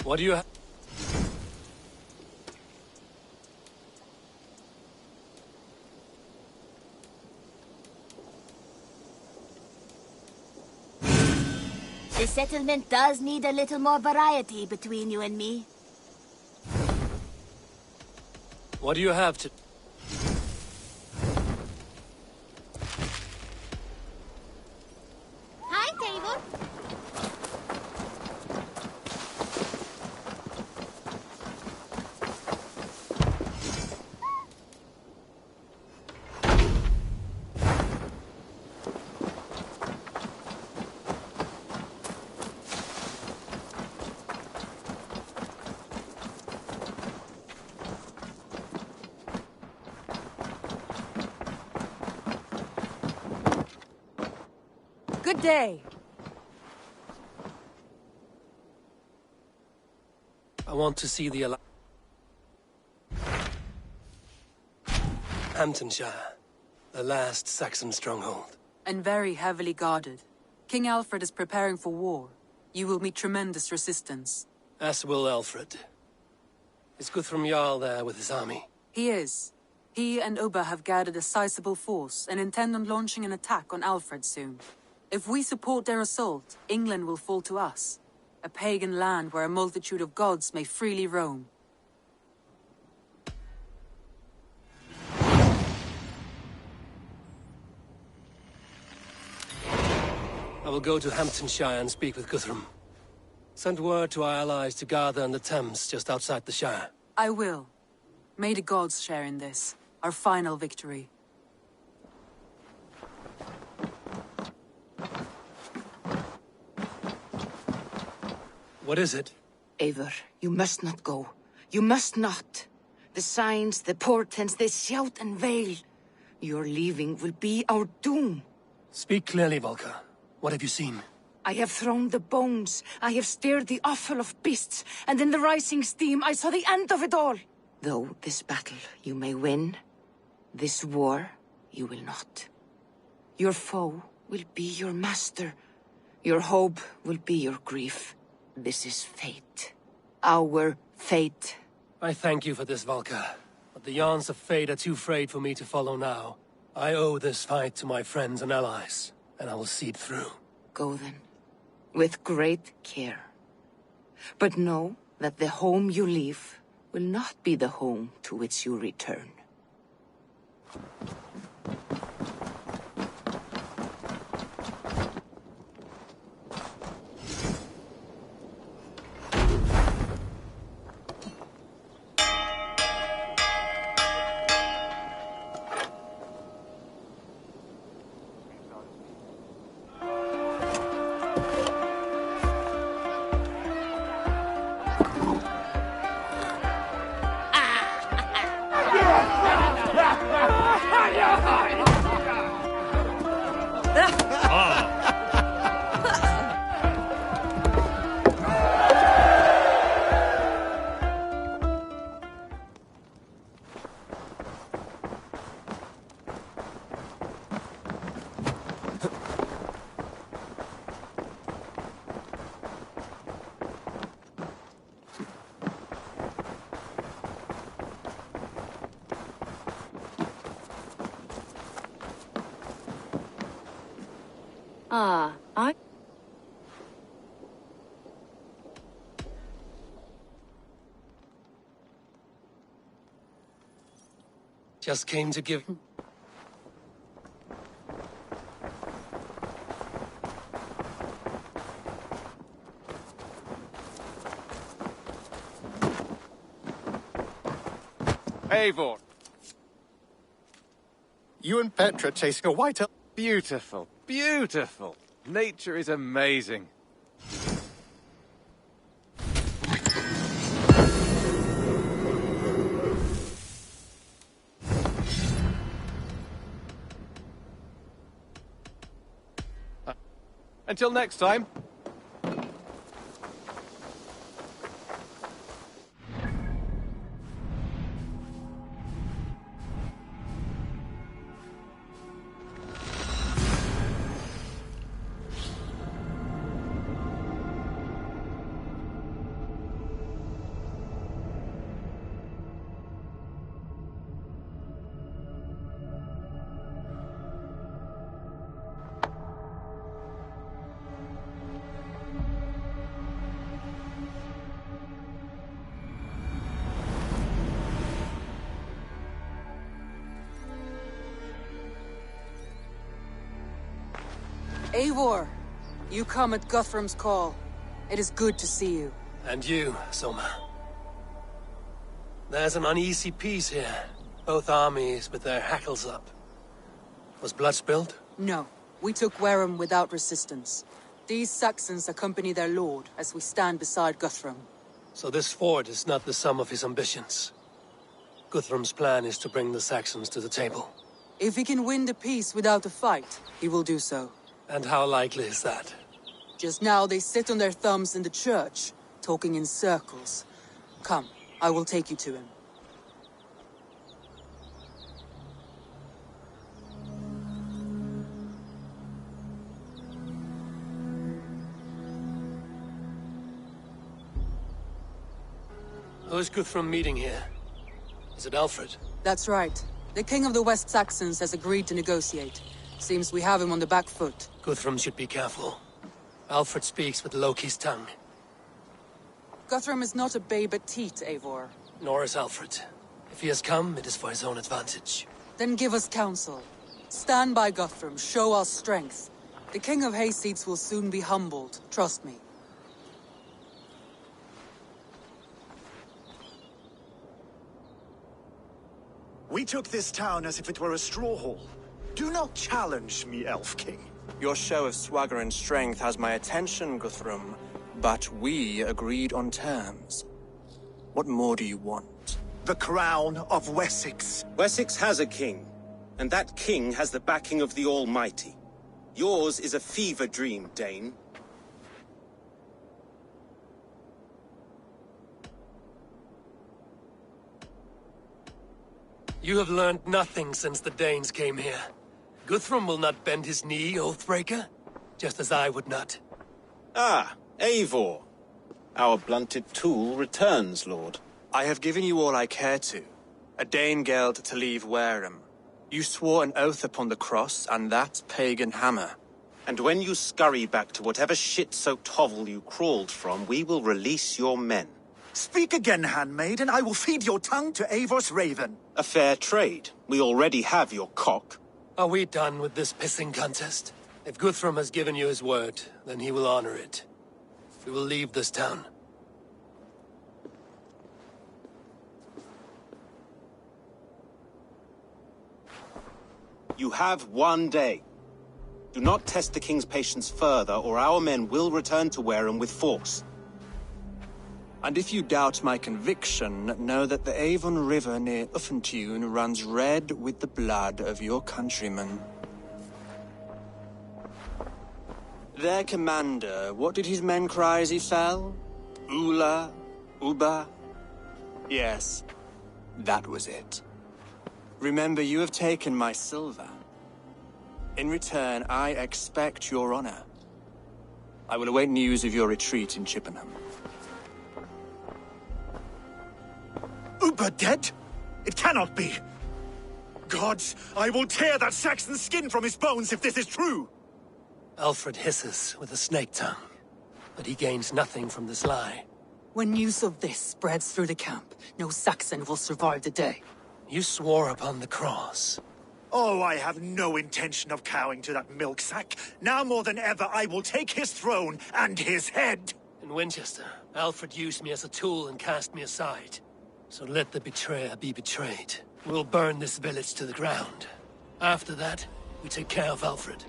What do you have? The settlement does need a little more variety between you and me. What do you have to... Hi, Table. Good day. I want to see the... Hamptonshire, the last Saxon stronghold. And very heavily guarded. King Alfred is preparing for war. You will meet tremendous resistance. As will Alfred. Is Guthrum Jarl there with his army? He is. He and Ubba have gathered a sizable force and intend on launching an attack on Alfred soon. If we support their assault, England will fall to us. A pagan land where a multitude of gods may freely roam. I will go to Hamptonshire and speak with Guthrum. Send word to our allies to gather in the Thames just outside the Shire. I will. May the gods share in this, our final victory. What is it? Eivor, you must not go. You must not. The signs, the portents, they shout and wail. Your leaving will be our doom. Speak clearly, Volker. What have you seen? I have thrown the bones. I have stirred the offal of beasts. And in the rising steam, I saw the end of it all. Though this battle you may win, this war you will not. Your foe will be your master. Your hope will be your grief. This is fate. Our fate. I thank you for this, Volker. But the yarns of fate are too frayed for me to follow now. I owe this fight to my friends and allies, and I will see it through. Go then, with great care. But know that the home you leave will not be the home to which you return. I... Just came to give... Eivor! You and Petra chasing a white elf. Beautiful, beautiful. Nature is amazing. Until next time. Eivor, you come at Guthrum's call. It is good to see you. And you, Soma. There's an uneasy peace here. Both armies with their hackles up. Was blood spilled? No, we took Wareham without resistance. These Saxons accompany their lord as we stand beside Guthrum. So this fort is not the sum of his ambitions. Guthrum's plan is to bring the Saxons to the table. If he can win the peace without a fight, he will do so. And how likely is that? Just now they sit on their thumbs in the church, talking in circles. Come, I will take you to him. Who's Guthrum meeting here? Is it Alfred? That's right. The king of the West Saxons has agreed to negotiate. Seems we have him on the back foot. Guthrum should be careful. Alfred speaks with Loki's tongue. Guthrum is not a babe at teat, Eivor. Nor is Alfred. If he has come, it is for his own advantage. Then give us counsel. Stand by Guthrum, show our strength. The king of Hayseeds will soon be humbled, trust me. We took this town as if it were a straw hall. Do not challenge me, Elf King. Your show of swagger and strength has my attention, Guthrum. But we agreed on terms. What more do you want? The crown of Wessex. Wessex has a king, and that king has the backing of the Almighty. Yours is a fever dream, Dane. You have learned nothing since the Danes came here. Guthrum will not bend his knee, Oathbreaker, just as I would not. Ah, Eivor. Our blunted tool returns, Lord. I have given you all I care to. A Danegeld to leave Wareham. You swore an oath upon the cross, and that pagan hammer. And when you scurry back to whatever shit-soaked hovel you crawled from, we will release your men. Speak again, handmaid, and I will feed your tongue to Eivor's raven. A fair trade. We already have your cock. Are we done with this pissing contest? If Guthrum has given you his word, then he will honor it. We will leave this town. You have 1 day. Do not test the king's patience further, or our men will return to Wareham with force. And if you doubt my conviction, know that the Avon River near Uffentune runs red with the blood of your countrymen. Their commander, what did his men cry as he fell? Ula? Uba? Yes, that was it. Remember, you have taken my silver. In return, I expect your honor. I will await news of your retreat in Chippenham. Uber dead? It cannot be. Gods, I will tear that Saxon's skin from his bones if this is true. Alfred hisses with a snake tongue, but he gains nothing from this lie. When news of this spreads through the camp, no Saxon will survive the day. You swore upon the cross. Oh, I have no intention of cowing to that milksack. Now more than ever, I will take his throne and his head. In Winchester, Alfred used me as a tool and cast me aside. So let the betrayer be betrayed. We'll burn this village to the ground. After that, we take care of Alfred.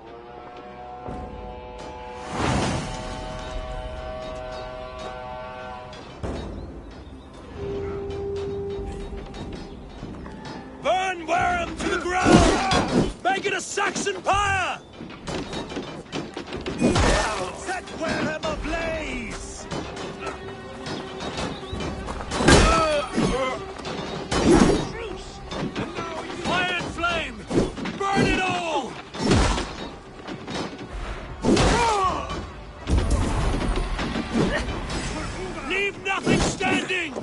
Burn Wareham to the ground! Make it a Saxon pyre! Set Wareham ablaze! Fire and flame! Burn it all! Leave nothing standing!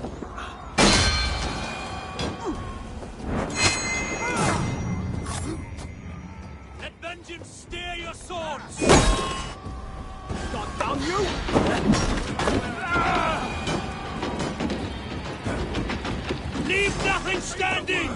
Let vengeance steer your swords! Got down you! Leave nothing standing!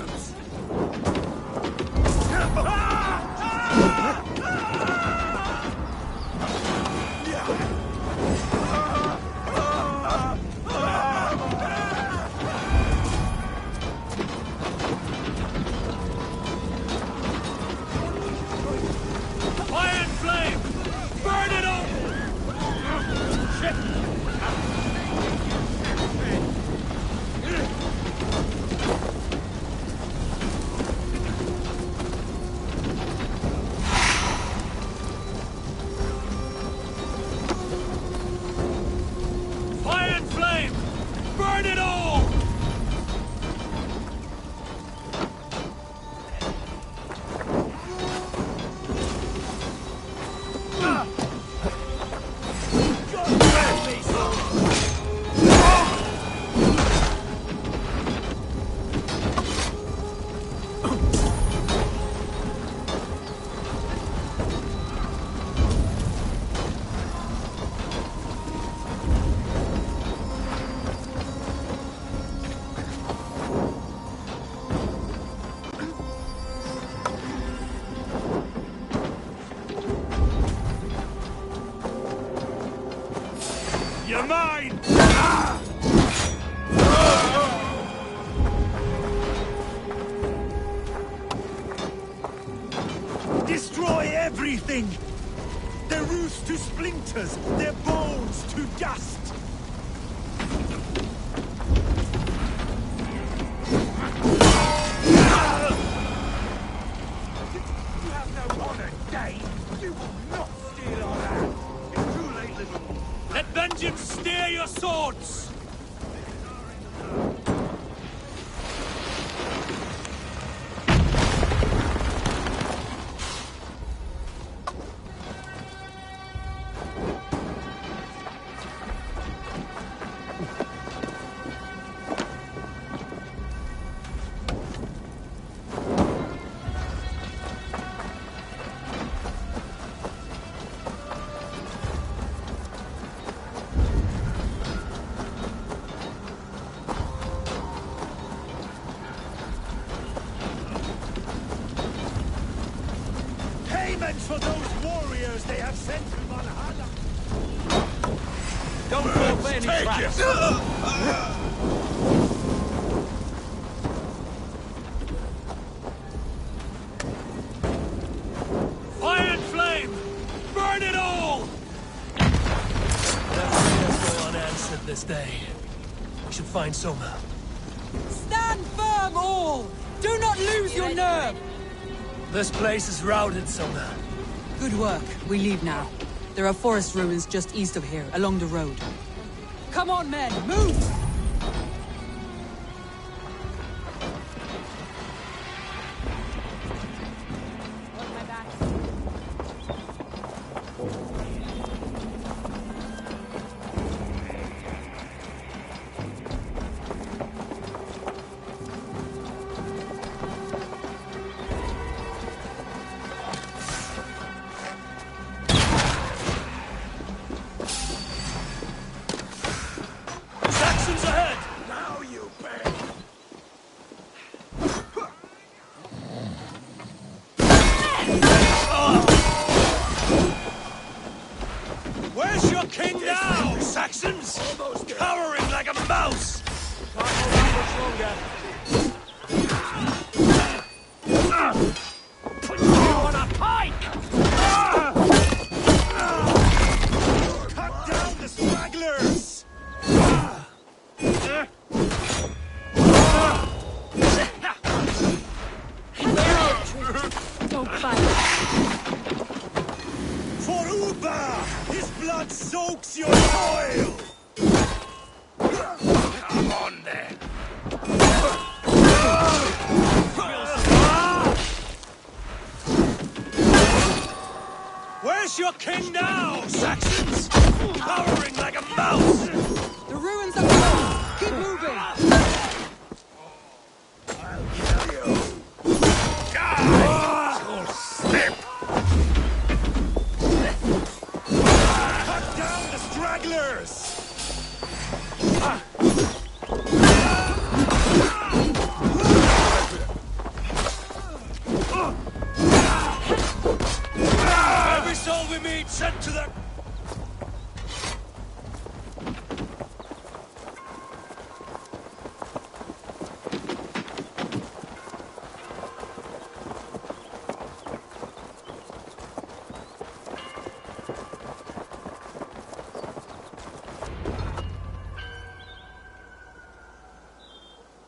You're mine! Destroy everything! Their roofs to splinters, their bones to dust! You have no honor, Dane! You will not steal our land! It's too late, little... Let vengeance steer your swords! For those warriors they have sent to Valhalla. Don't fall for any traps. Fire and flame! Burn it all! Their prayers go unanswered this day. We should find Soma. Stand firm, all! Do not lose your nerve! This place is routed, Soma. Good work. We leave now. There are forest ruins just east of here, along the road. Come on, men! Move!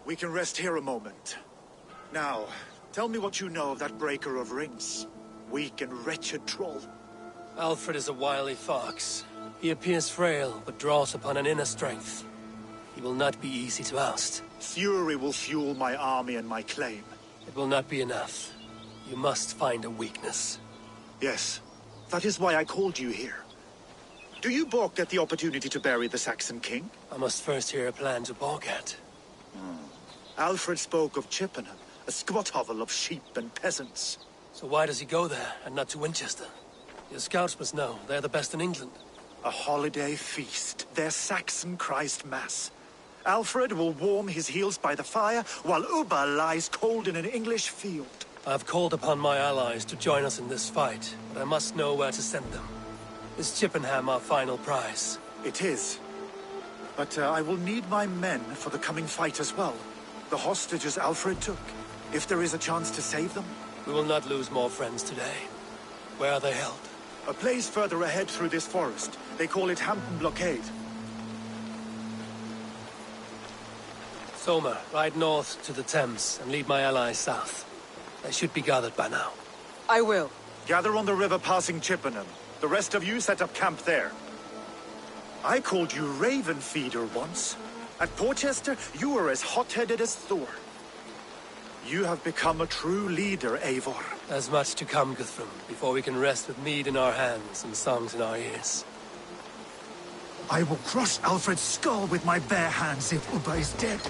We can rest here a moment. Now, tell me what you know of that breaker of rings. Weak and wretched troll. Alfred is a wily fox. He appears frail, but draws upon an inner strength. He will not be easy to oust. Fury will fuel my army and my claim. It will not be enough. You must find a weakness. Yes, that is why I called you here. Do you balk at the opportunity to bury the Saxon king? I must first hear a plan to balk at. Alfred spoke of Chippenham, a squat hovel of sheep and peasants. So why does he go there, and not to Winchester? Your scouts must know. They're the best in England. A holiday feast. Their Saxon Christ Mass. Alfred will warm his heels by the fire, while Ubba lies cold in an English field. I've called upon my allies to join us in this fight, but I must know where to send them. Is Chippenham our final prize? It is. But I will need my men for the coming fight as well. The hostages Alfred took. If there is a chance to save them. We will not lose more friends today. Where are they held? A place further ahead through this forest. They call it Hampton Blockade. Soma, ride north to the Thames and lead my allies south. They should be gathered by now. I will. Gather on the river passing Chippenham. The rest of you set up camp there. I called you Raven Feeder once. At Porchester, you were as hot-headed as Thor. You have become a true leader, Eivor. There's much to come, Guthrum, before we can rest with mead in our hands and songs in our ears. I will crush Alfred's skull with my bare hands if Ubba is dead.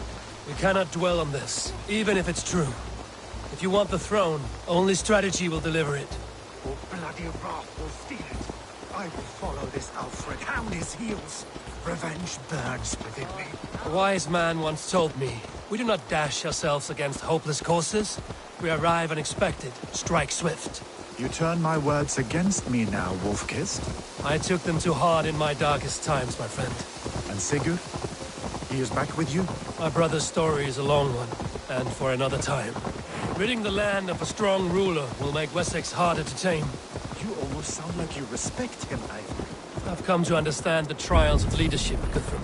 We cannot dwell on this, even if it's true. If you want the throne, only strategy will deliver it. Or bloody wrath will steal it. I will follow this Alfred, hound his heels. Revenge burns within me. A wise man once told me, we do not dash ourselves against hopeless courses. We arrive unexpected, strike swift. You turn my words against me now, Wolf-Kissed. I took them too hard in my darkest times, my friend. And Sigurd? He is back with you? My brother's story is a long one, and for another time. Ridding the land of a strong ruler will make Wessex harder to tame. You almost sound like you respect him, Eivor. I've come to understand the trials of leadership, Guthrum.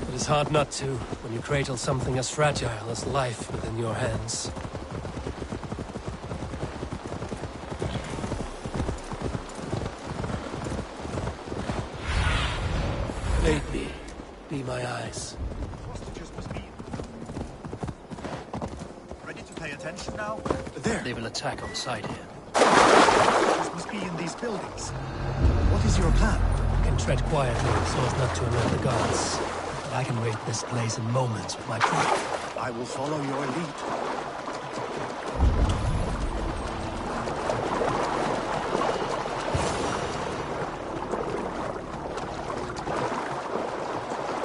It is hard not to, when you cradle something as fragile as life within your hands. Aid me. Be my eyes. Hostages must be... Ready to pay attention now? There. They will attack on sight here. Hostages must be in these buildings. What is your plan? I can tread quietly so as not to alert the guards. But I can raid this place in moments with my crew. I will follow your lead.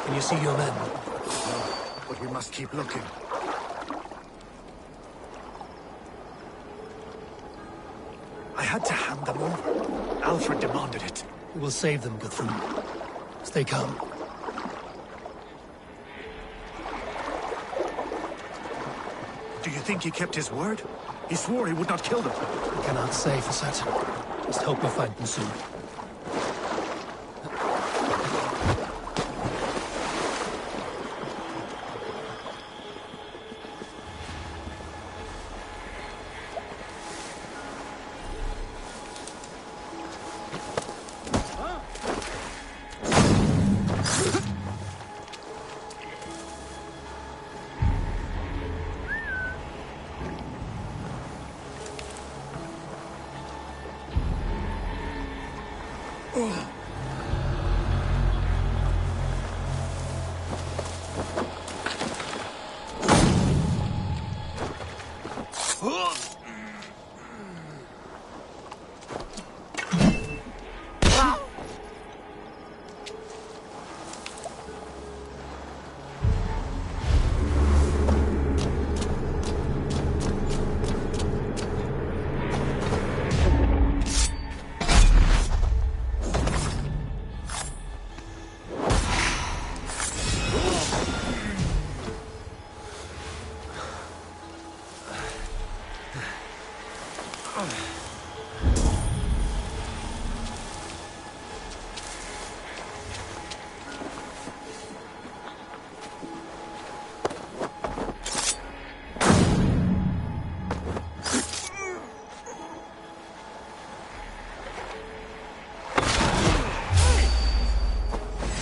Can you see your men? No, but we must keep looking. I had to hand them over. Alfred demanded it. We will save them, Guthrum. Stay calm. Do you think he kept his word? He swore he would not kill them. I cannot say for certain. Just hope we find them soon.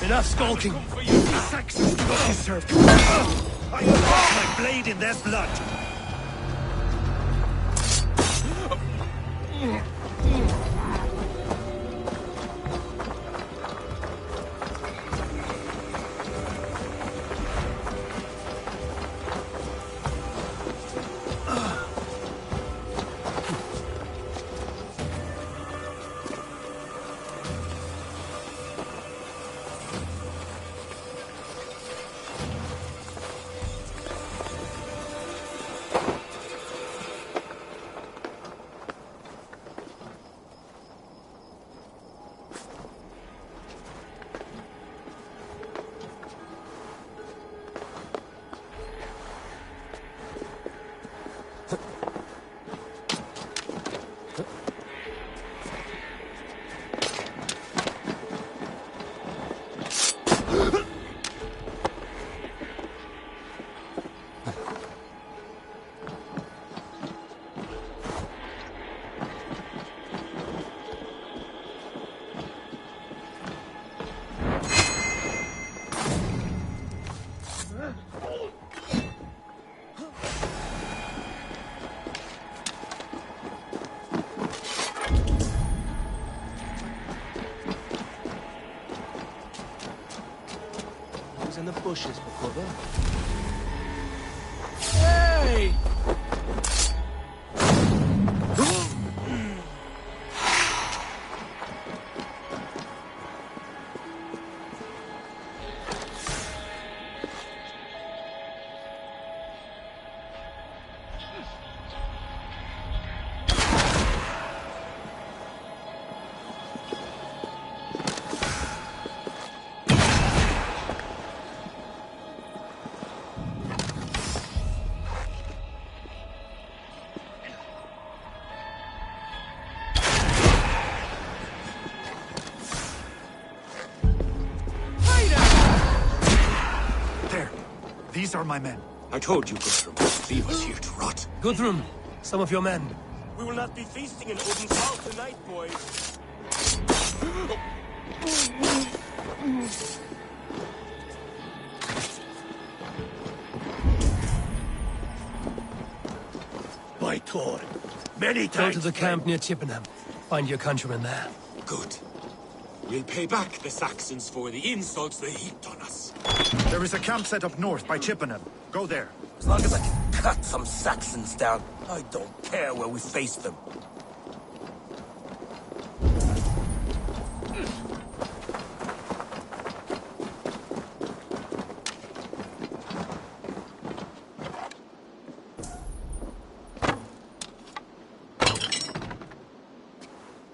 Enough skulking! The Saxons do not deserve to... I have lost my blade in their blood! in the bushes for cover. Hey! These are my men. I told you, Guthrum, leave us here to rot. Guthrum, some of your men. We will not be feasting in Odin's hall tonight, boys. By Thor. Many thanks. Go to the camp near Chippenham. Find your countrymen there. Good. We'll pay back the Saxons for the insults they heaped on us. There is a camp set up north by Chippenham. Go there. As long as I can cut some Saxons down, I don't care where we face them.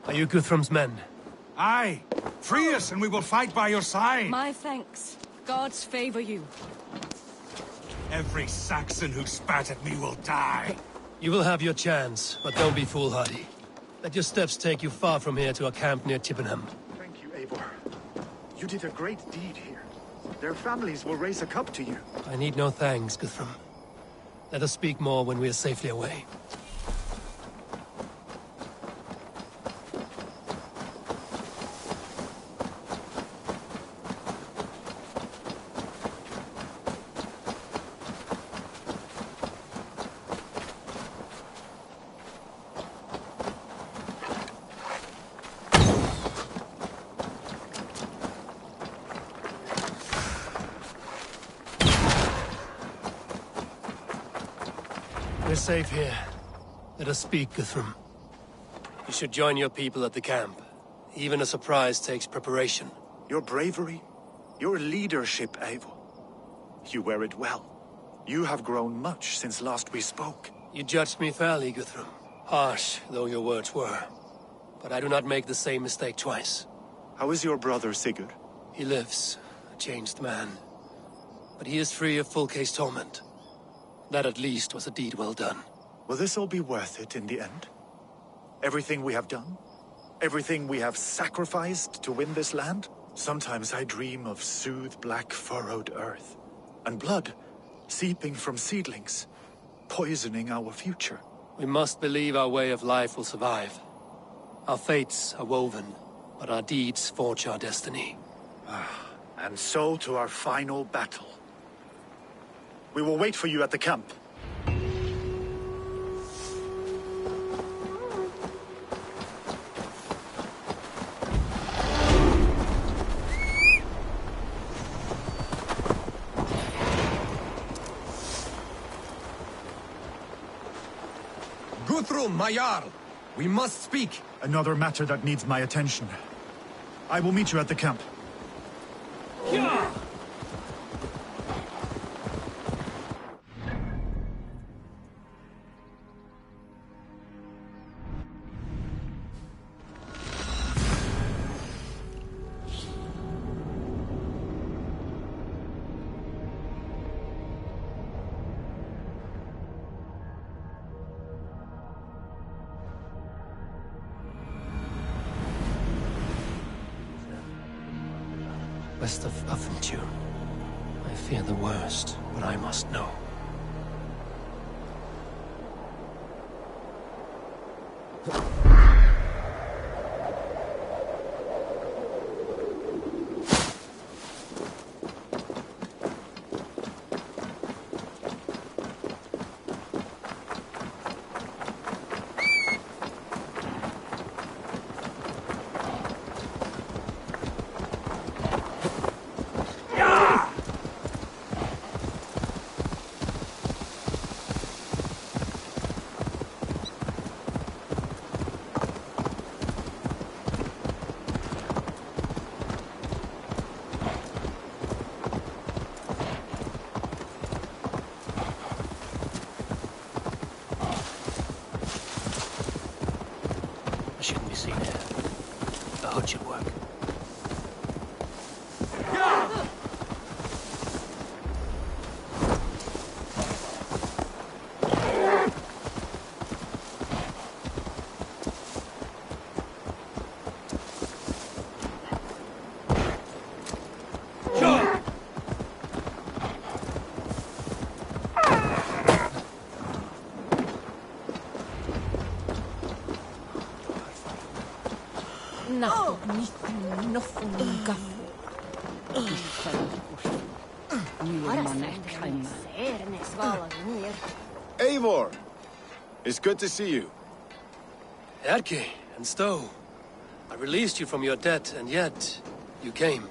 Are you Guthrum's men? Aye. Free us and we will fight by your side. My thanks. Gods favor you. Every Saxon who spat at me will die. You will have your chance, but don't be foolhardy. Let your steps take you far from here to a camp near Chippenham. Thank you, Eivor. You did a great deed here. Their families will raise a cup to you. I need no thanks, Guthrum. Let us speak more when we are safely away. We're safe here. Let us speak, Guthrum. You should join your people at the camp. Even a surprise takes preparation. Your bravery, your leadership, Eivor. You wear it well. You have grown much since last we spoke. You judged me fairly, Guthrum. Harsh, though your words were. But I do not make the same mistake twice. How is your brother, Sigurd? He lives, a changed man. But he is free of full case torment. That at least was a deed well done. Will this all be worth it in the end? Everything we have done? Everything we have sacrificed to win this land? Sometimes I dream of soothed black furrowed earth. And blood seeping from seedlings, poisoning our future. We must believe our way of life will survive. Our fates are woven, but our deeds forge our destiny. And so to our final battle. We will wait for you at the camp. Guthrum, my Jarl! We must speak! Another matter that needs my attention. I will meet you at the camp. West of Uffentune. I fear the worst, but I must know. Eivor! It's good to see you. Erke and Stowe. I released you from your debt, and yet you came.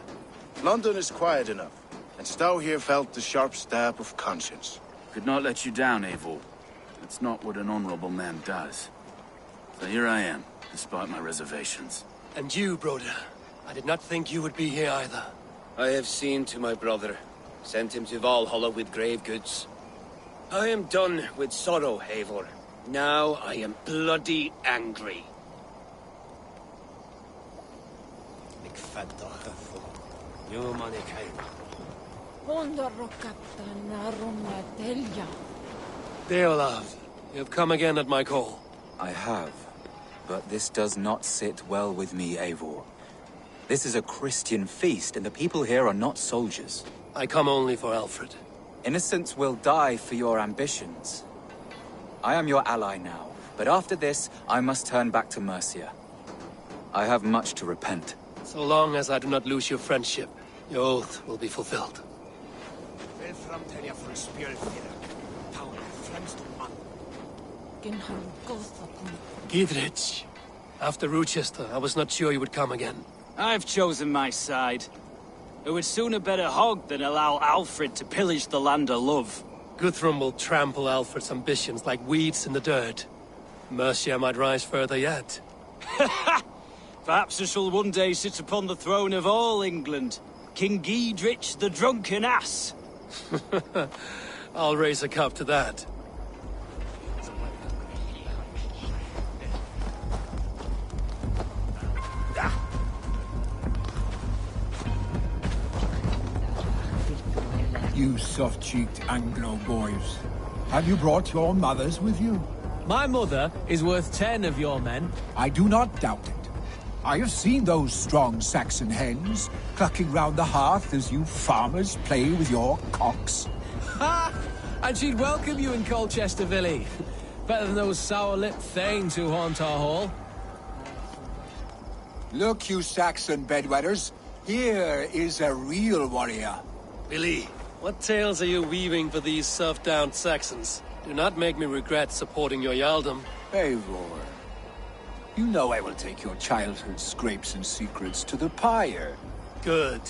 London is quiet enough, and Stowe here felt the sharp stab of conscience. Could not let you down, Eivor. That's not what an honorable man does. So here I am, despite my reservations. And you, Broder. I did not think you would be here either. I have seen to my brother. Sent him to Valhalla with grave goods. I am done with sorrow, Eivor. Now I am bloody angry. Deolav, you have come again at my call. I have. But this does not sit well with me, Eivor. This is a Christian feast, and the people here are not soldiers. I come only for Alfred. Innocents will die for your ambitions. I am your ally now, but after this, I must turn back to Mercia. I have much to repent. So long as I do not lose your friendship, your oath will be fulfilled. Gidrich, after Rochester, I was not sure you would come again. I've chosen my side. I would sooner bet a hog than allow Alfred to pillage the land of love. Guthrum will trample Alfred's ambitions like weeds in the dirt. Mercia might rise further yet. Perhaps I shall one day sit upon the throne of all England. King Giedrich the drunken ass. I'll raise a cup to that. You soft-cheeked Anglo boys. Have you brought your mothers with you? My mother is worth 10 of your men. I do not doubt it. I have seen those strong Saxon hens clucking round the hearth as you farmers play with your cocks. Ha! And she'd welcome you in Colchester, Villy. Better than those sour-lipped thanes who haunt our hall. Look, you Saxon bedwetters. Here is a real warrior. Billy, what tales are you weaving for these serf-down Saxons? Do not make me regret supporting your Jarldom. Eivor, you know I will take your childhood scrapes and secrets to the pyre. Good.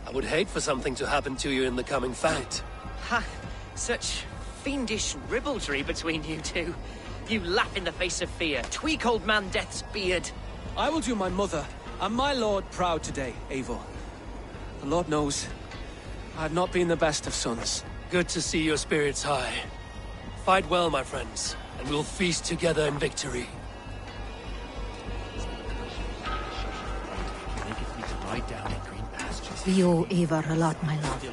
I would hate for something to happen to you in the coming fight. Ha! Such fiendish ribaldry between you two. You laugh in the face of fear, tweak old man Death's beard. I will do my mother and my lord proud today, Eivor. The Lord knows I have not been the best of sons. Good to see your spirits high. Fight well, my friends, and we'll feast together in victory. We owe Eivor a lot, my love.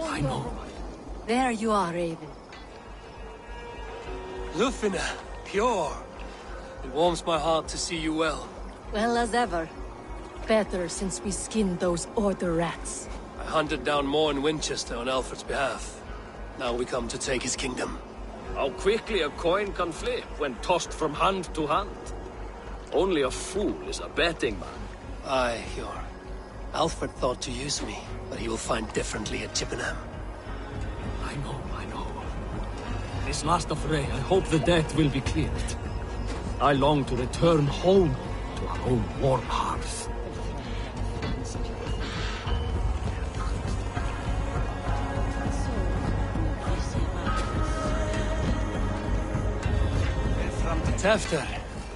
I know. There you are, Raven. Lufina, pure. It warms my heart to see you well. Well as ever. Better since we skinned those Order rats. I hunted down more in Winchester on Alfred's behalf. Now we come to take his kingdom. How quickly a coin can flip when tossed from hand to hand. Only a fool is a betting man. Aye, Hjor. Alfred thought to use me, but he will find differently at Chippenham. I know. This last affray, I hope the debt will be cleared. I long to return home to our own warm hearth. Tefter,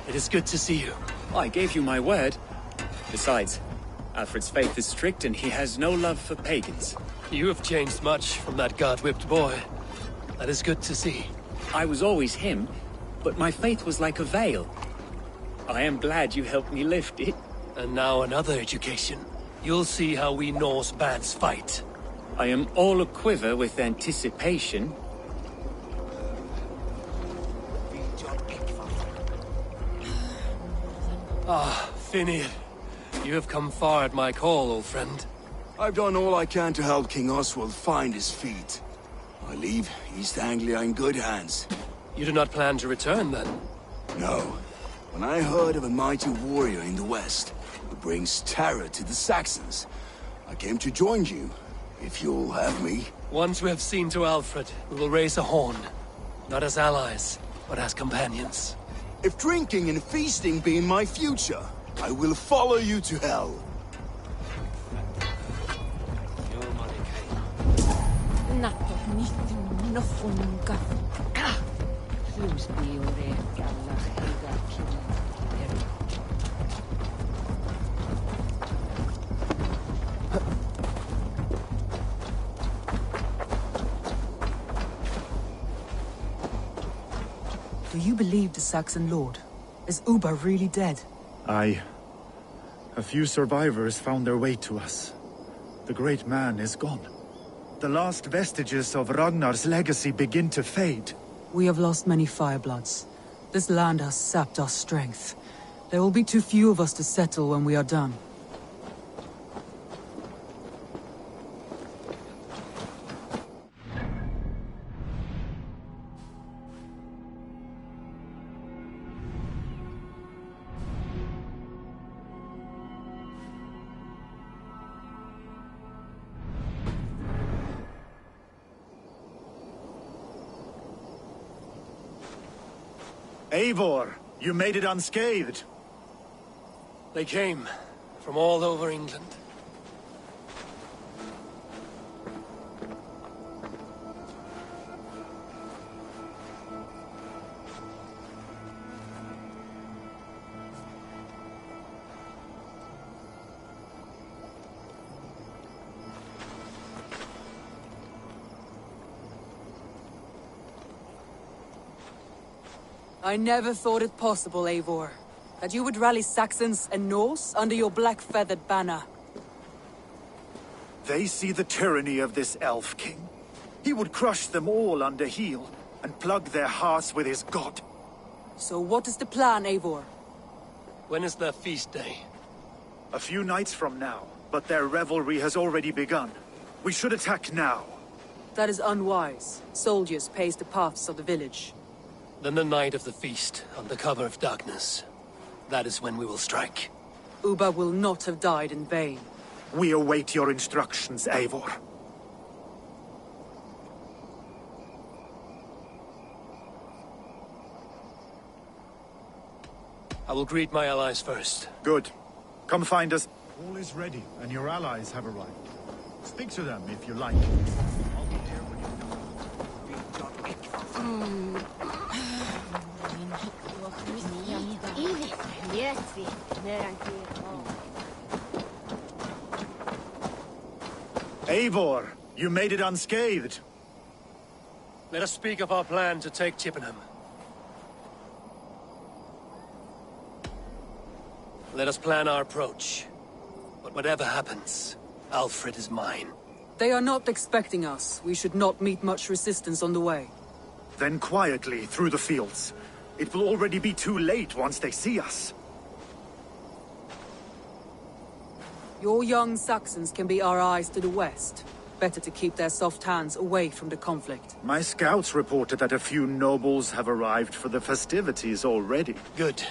it is good to see you. I gave you my word. Besides, Alfred's faith is strict and he has no love for pagans. You have changed much from that god-whipped boy. That is good to see. I was always him, but my faith was like a veil. I am glad you helped me lift it. And now another education. You'll see how we Norse bands fight. I am all aquiver with anticipation. Ah, Finir. You have come far at my call, old friend. I've done all I can to help King Oswald find his feet. I leave East Anglia in good hands. You do not plan to return, then? No. When I heard of a mighty warrior in the west, who brings terror to the Saxons. I came to join you, if you'll have me. Once we have seen to Alfred, we will raise a horn. Not as allies, but as companions. If drinking and feasting be in my future, I will follow you to hell. Do you believe the Saxon lord? Is Uba really dead? Aye. A few survivors found their way to us. The great man is gone. The last vestiges of Ragnar's legacy begin to fade. We have lost many firebloods. This land has sapped our strength. There will be too few of us to settle when we are done. Eivor, you made it unscathed. They came from all over England. I never thought it possible, Eivor, that you would rally Saxons and Norse under your black-feathered banner. They see the tyranny of this elf king. He would crush them all under heel and plug their hearts with his god. So what is the plan, Eivor? When is their feast day? A few nights from now, but their revelry has already begun. We should attack now. That is unwise. Soldiers pace the paths of the village. Then the night of the feast, under cover of darkness. That is when we will strike. Uba will not have died in vain. We await your instructions, Eivor. I will greet my allies first. Good. Come find us. All is ready, and your allies have arrived. Speak to them if you like. I'll be here when you're done. Eivor, you made it unscathed. Let us speak of our plan to take Chippenham. Let us plan our approach. But whatever happens, Alfred is mine. They are not expecting us. We should not meet much resistance on the way. Then quietly through the fields. It will already be too late once they see us. Your young Saxons can be our eyes to the west. Better to keep their soft hands away from the conflict. My scouts reported that a few nobles have arrived for the festivities already. Good.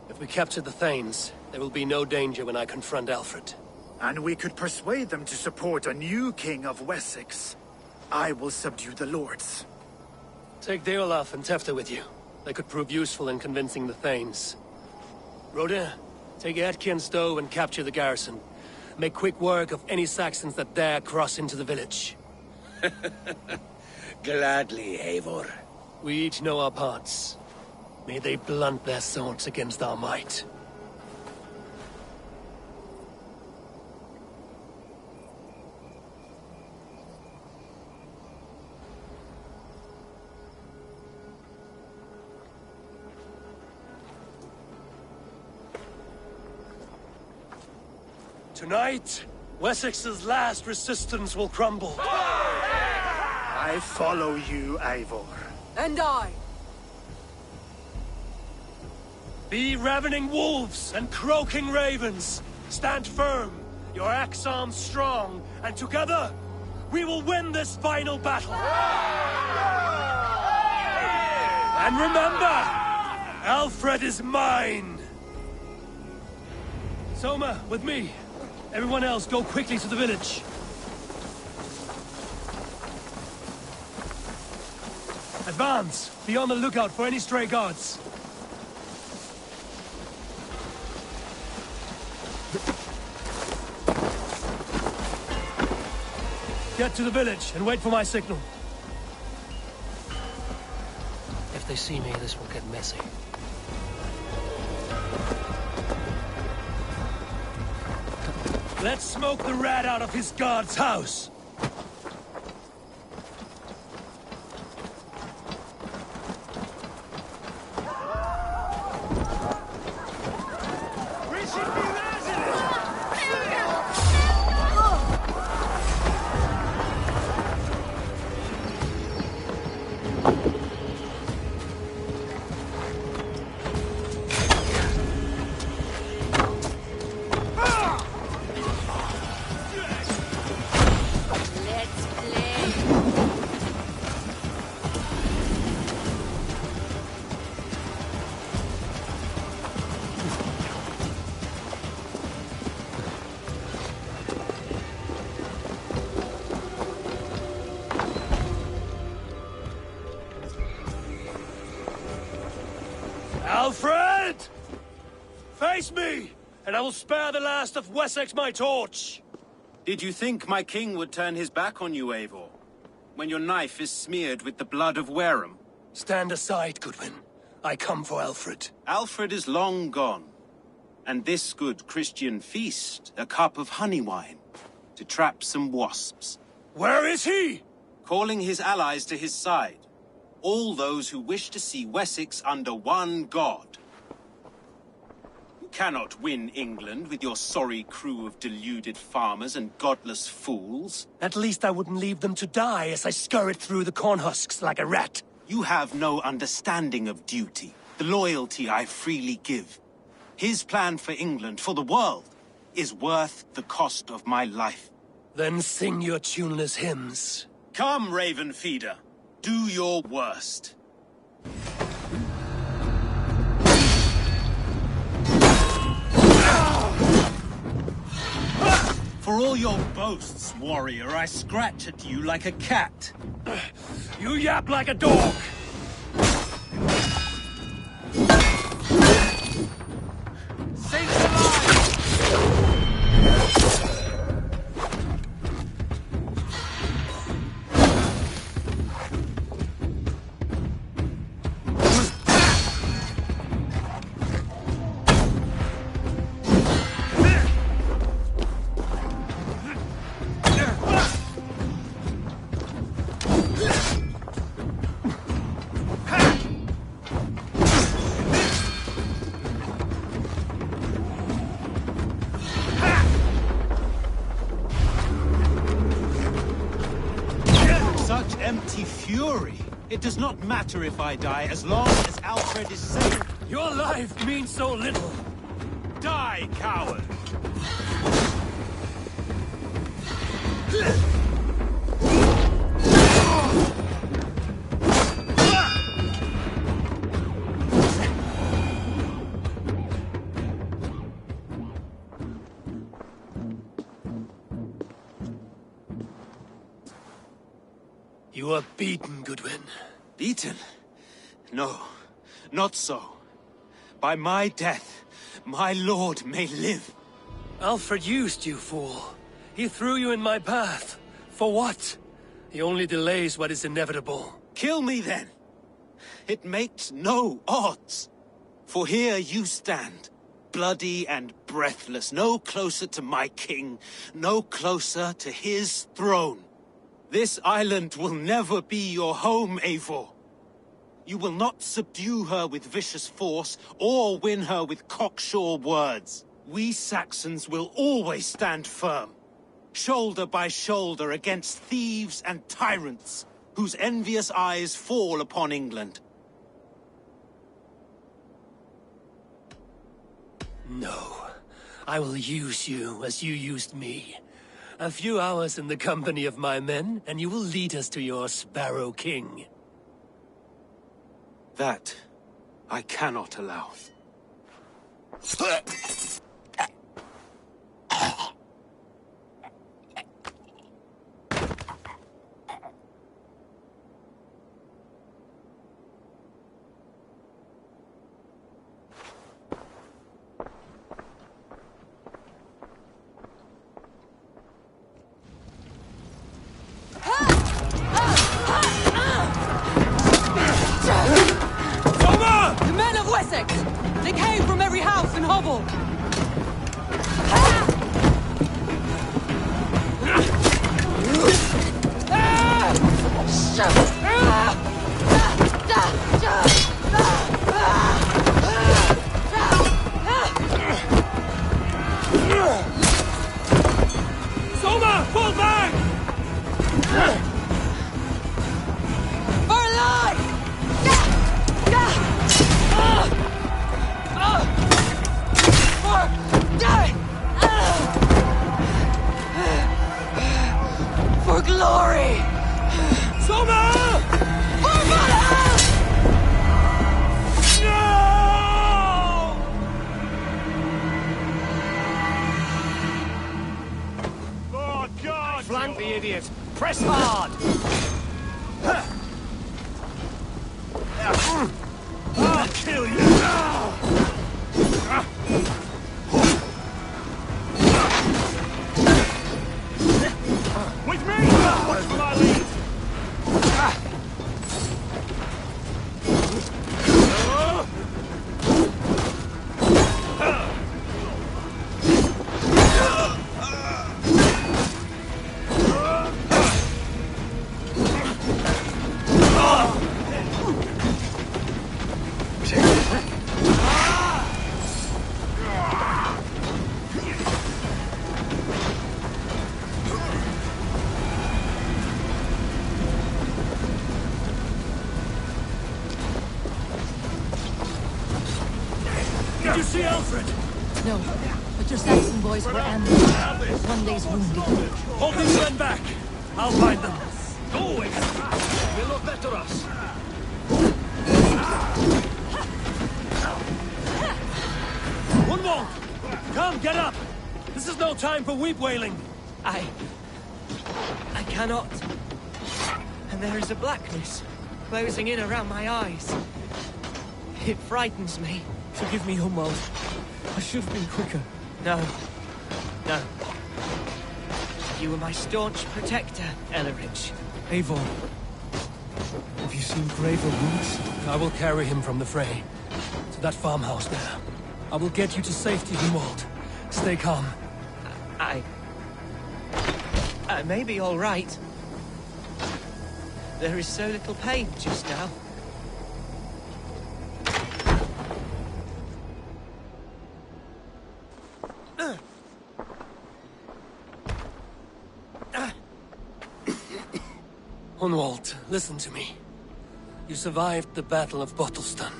If we capture the Thanes, there will be no danger when I confront Alfred. And we could persuade them to support a new king of Wessex. I will subdue the lords. Take Deolaf and Tefta with you. They could prove useful in convincing the Thanes. Rhoda, take Etki and Stowe and capture the garrison. Make quick work of any Saxons that dare cross into the village. Gladly, Eivor. We each know our parts. May they blunt their swords against our might. Tonight, Wessex's last resistance will crumble. I follow you, Eivor. And I. Be ravening wolves and croaking ravens. Stand firm, your axe arms strong, and together, we will win this final battle. And remember, Alfred is mine. Soma, with me. Everyone else, go quickly to the village. Advance! Be on the lookout for any stray guards. Get to the village and wait for my signal. If they see me, this will get messy. Let's smoke the rat out of his guard's house! Alfred! Face me, and I will spare the last of Wessex my torch! Did you think my king would turn his back on you, Eivor? When your knife is smeared with the blood of Wareham? Stand aside, Goodwin. I come for Alfred. Alfred is long gone. And this good Christian feast, a cup of honey wine, to trap some wasps. Where is he? Calling his allies to his side. All those who wish to see Wessex under one god. You cannot win England with your sorry crew of deluded farmers and godless fools. At least I wouldn't leave them to die as I scurried through the corn husks like a rat. You have no understanding of duty, the loyalty I freely give. His plan for England, for the world, is worth the cost of my life. Then sing your tuneless hymns. Come, Raven Feeder. Do your worst. For all your boasts, warrior, I scratch at you like a cat. You yap like a dog! Saints alive! Empty fury. It does not matter if I die, as long as Alfred is safe. Your life means so little. Die, coward! You are beaten, Goodwin. Beaten? No, not so. By my death, my lord may live. Alfred used you, fool. He threw you in my path. For what? He only delays what is inevitable. Kill me, then. It makes no odds. For here you stand, bloody and breathless, no closer to my king, no closer to his throne. This island will never be your home, Eivor. You will not subdue her with vicious force, or win her with cocksure words. We Saxons will always stand firm, shoulder by shoulder against thieves and tyrants, whose envious eyes fall upon England. No. I will use you as you used me. A few hours in the company of my men, and you will lead us to your Sparrow King. That I cannot allow. Soma, pull back! For life! For glory! Soma! For Valhalla! No! Oh, God! Flank the idiot! Press hard! I'll kill you! With me! Watch for my lead! Did you see Alfred? No, but your Saxon boys were ambushed. One day's wounded. Hold these men back! I'll find them. Go away! We'll look after us. One more! Come, get up! This is no time for weep wailing. I cannot. And there is a blackness closing in around my eyes. It frightens me. Forgive me, Humwald. I should have been quicker. No. No. You were my staunch protector, Ellerich. Eivor, have you seen graver wounds? I will carry him from the fray to that farmhouse there. I will get you to safety, Humwald. Stay calm. I may be all right. There is so little pain just now. Hunwald, listen to me. You survived the Battle of Bottleston.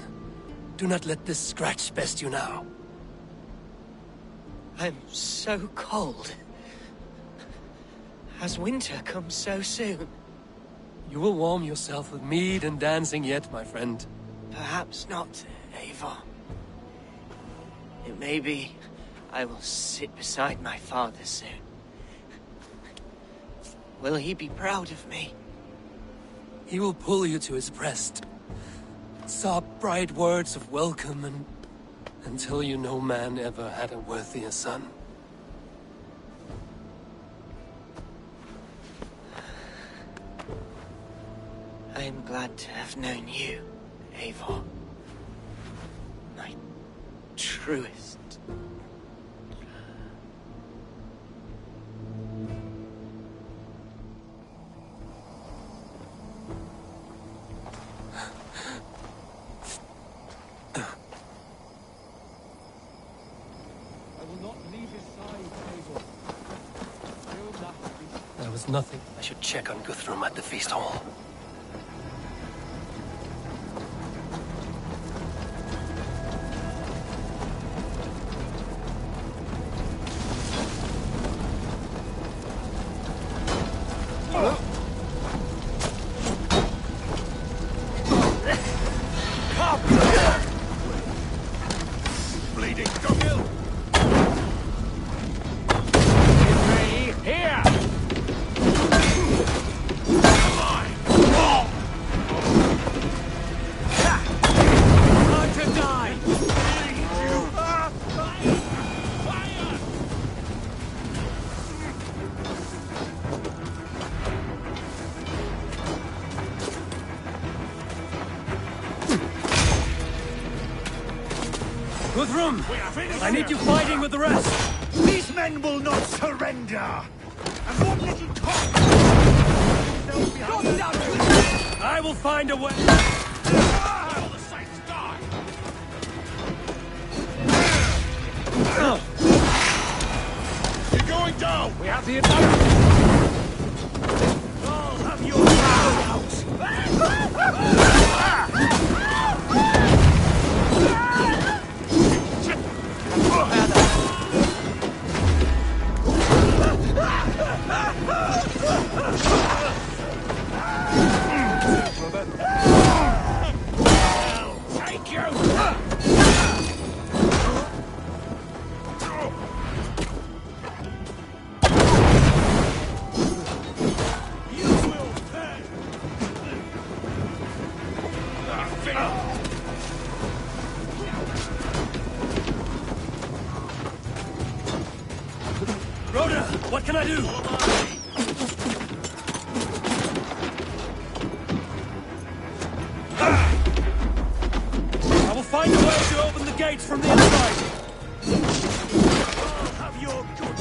Do not let this scratch best you now. I'm so cold. Has winter come so soon? You will warm yourself with mead and dancing yet, my friend. Perhaps not, Eivor. It may be I will sit beside my father soon. Will he be proud of me? He will pull you to his breast. Sob bright words of welcome and until you no man ever had a worthier son. I am glad to have known you, Eivor. My truest. There was nothing I should check on Guthrum at the feast hall. Bleeding, go kill! Here! Hard to die! Guthrum! I need you fighting with the rest! These men will not surrender! And what little cock! I will find a way. You're going down! We have the advantage! I'll have your crowd out! I'll take you! Rhoda, what can I do? I will find a way to open the gates from the inside. I'll have your good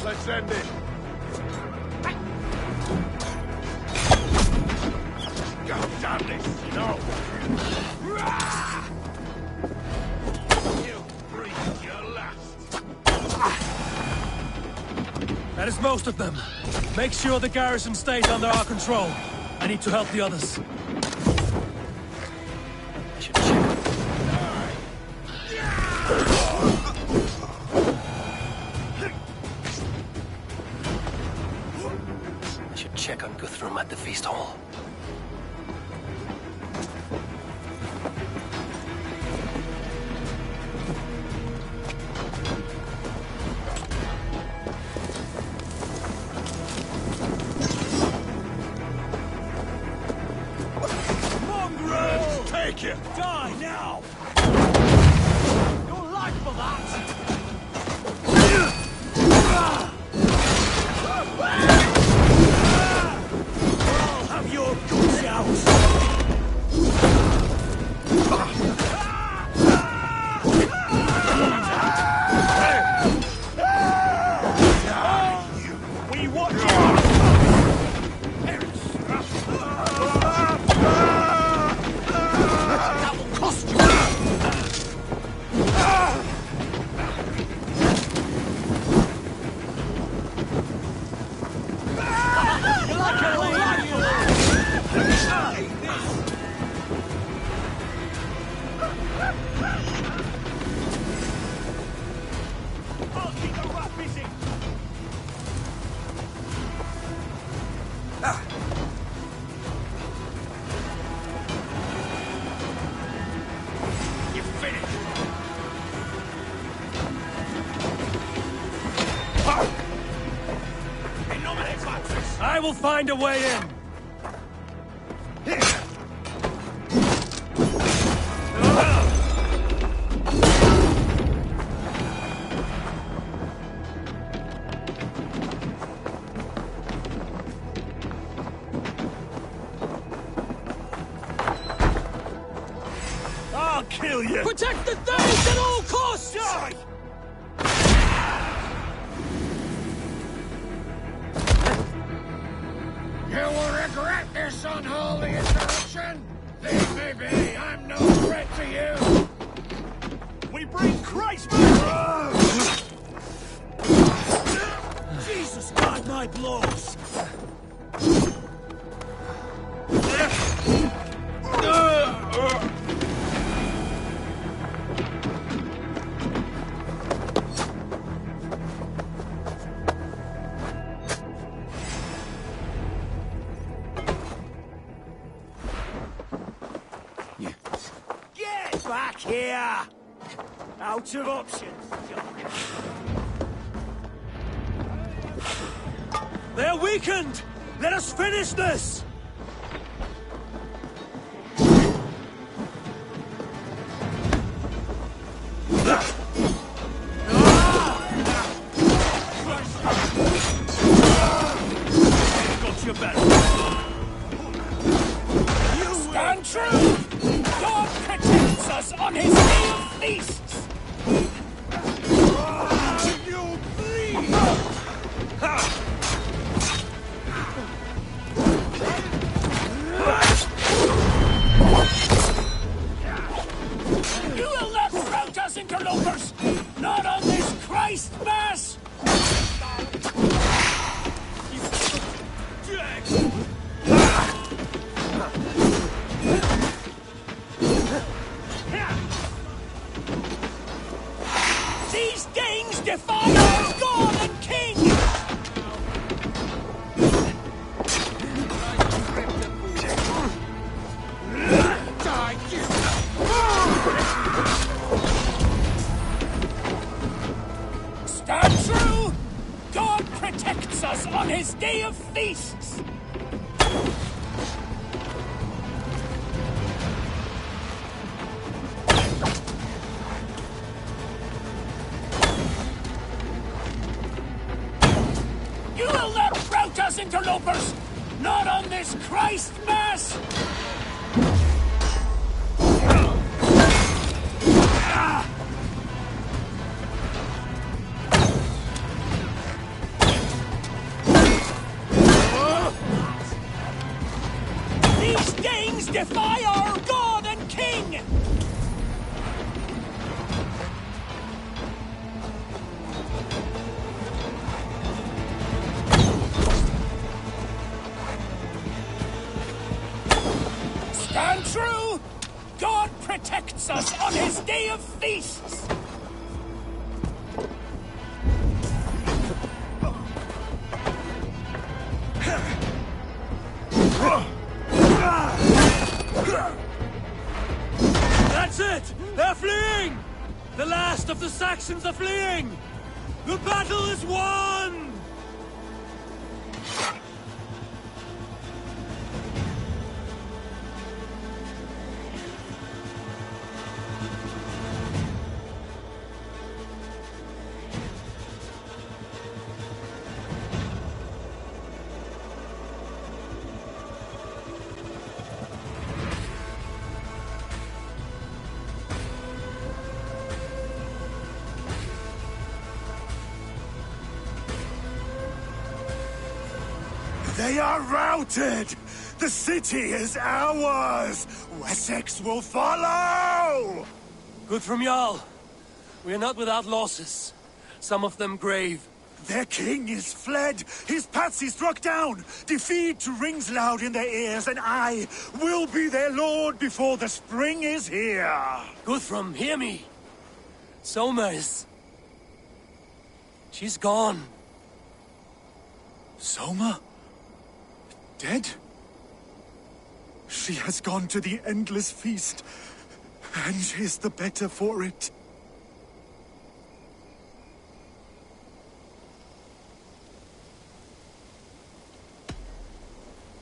Let's end it. God damn this, no. You breathe your last. That is most of them. Make sure the garrison stays under our control. I need to help the others. I should check. I should check on Guthrum at the feast hall. Take it! Die now! Your life for that! I'll have your guts out! We want you! I will find a way in! I'll kill you! Protect the Thanes at all costs! Die! You will regret this unholy interruption! Leave me be! I'm no threat to you! We bring Christ back! Jesus, guide my blows! here! Out of options. They're weakened! Let us finish this! Got your back. Stand true! God protects us on his day of feasts! You bleed! You will not rout us, interlopers! Not on this Christ Mass! These Danes defy our God and King! Stand true! God protects us on his day of feasts! You will not rout us, interlopers! Not on this Christ Mass! These Danes defy our God and King! Stand true! God protects us on his day of feasts! That's it! They're fleeing! The last of the Saxons are fleeing! The battle is won! They are routed! The city is ours! Wessex will follow! Guthrum Jarl, we are not without losses. Some of them grave. Their king is fled! His patsy struck down! Defeat rings loud in their ears, and I will be their lord before the spring is here! Guthrum, hear me! Soma is... she's gone. Soma? Dead? She has gone to the endless feast, and is the better for it.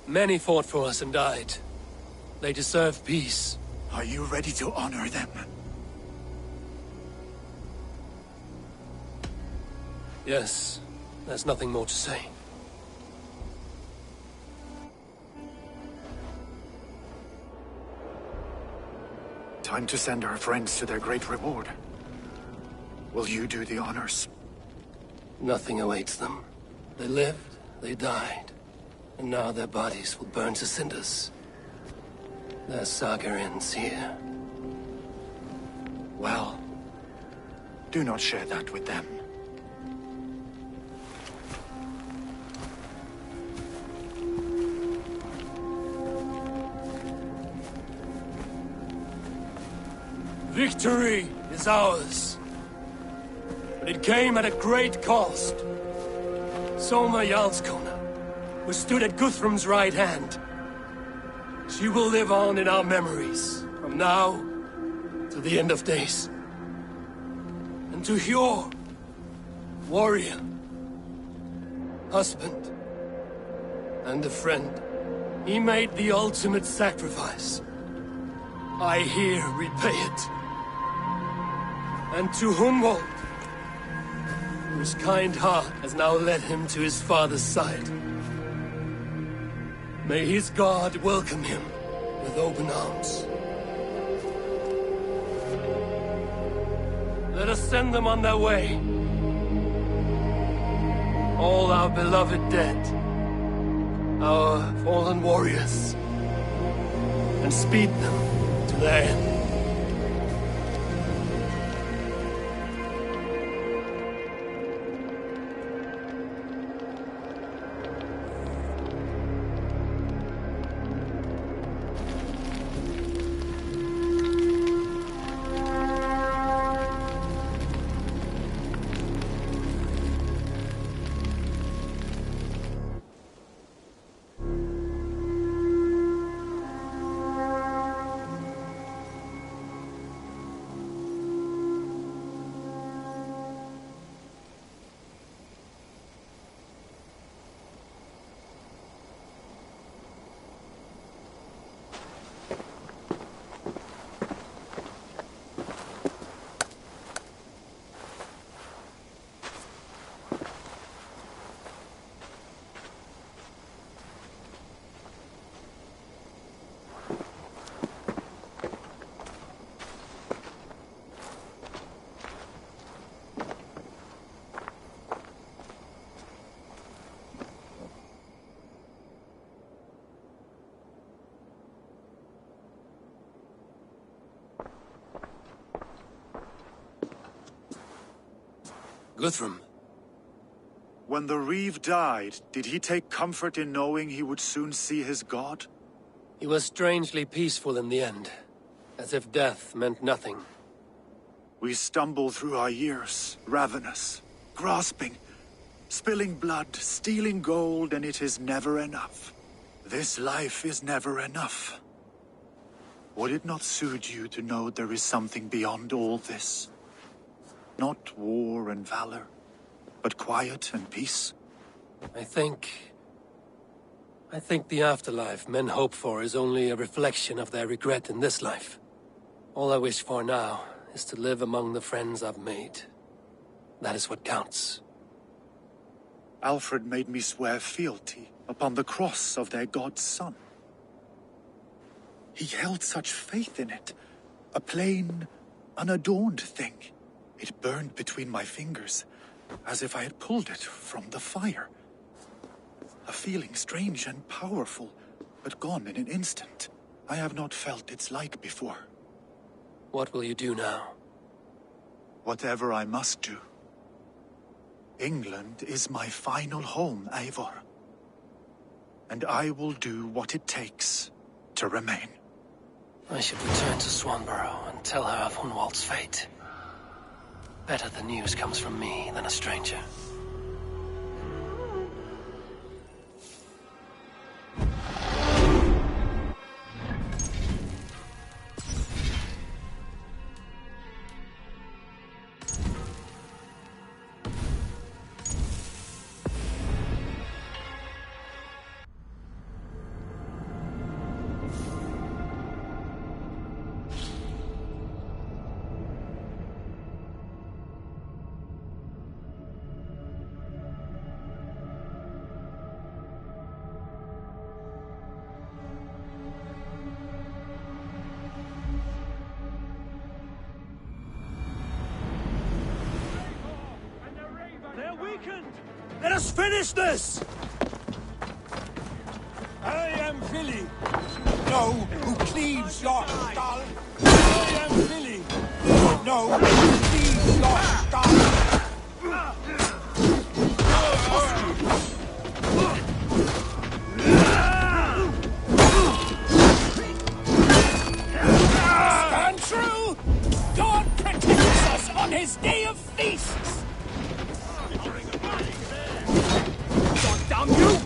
Many fought for us and died. They deserve peace. Are you ready to honor them? Yes, there's nothing more to say. Time to send our friends to their great reward. Will you do the honors? Nothing awaits them. They lived, they died, and now their bodies will burn to cinders. Their saga ends here. Well, do not share that with them. Victory is ours. But it came at a great cost. Soma Jarlskona, who stood at Guthrum's right hand. She will live on in our memories, from now to the end of days. And to Hjor, warrior, husband, and a friend, he made the ultimate sacrifice. I here repay it. And to Hunwald, whose kind heart has now led him to his father's side. May his God welcome him with open arms. Let us send them on their way. All our beloved dead, our fallen warriors, and speed them to their end. Guthrum. When the Reeve died, did he take comfort in knowing he would soon see his god? He was strangely peaceful in the end, as if death meant nothing. We stumble through our years, ravenous, grasping, spilling blood, stealing gold, and it is never enough. This life is never enough. Would it not suit you to know there is something beyond all this? Not war and valor, but quiet and peace? I think the afterlife men hope for is only a reflection of their regret in this life. All I wish for now is to live among the friends I've made. That is what counts. Alfred made me swear fealty upon the cross of their god's son. He held such faith in it, a plain, unadorned thing. It burned between my fingers, as if I had pulled it from the fire. A feeling strange and powerful, but gone in an instant. I have not felt its like before. What will you do now? Whatever I must do. England is my final home, Eivor. And I will do what it takes to remain. I should return to Swanborough and tell her of Hunwald's fate. Better the news comes from me than a stranger. Let us finish this! I am Philly. No, who cleaves your skull. I am Philly. No, who cleaves your skull. Stand true! God protects us on his day of feasts! Damn you!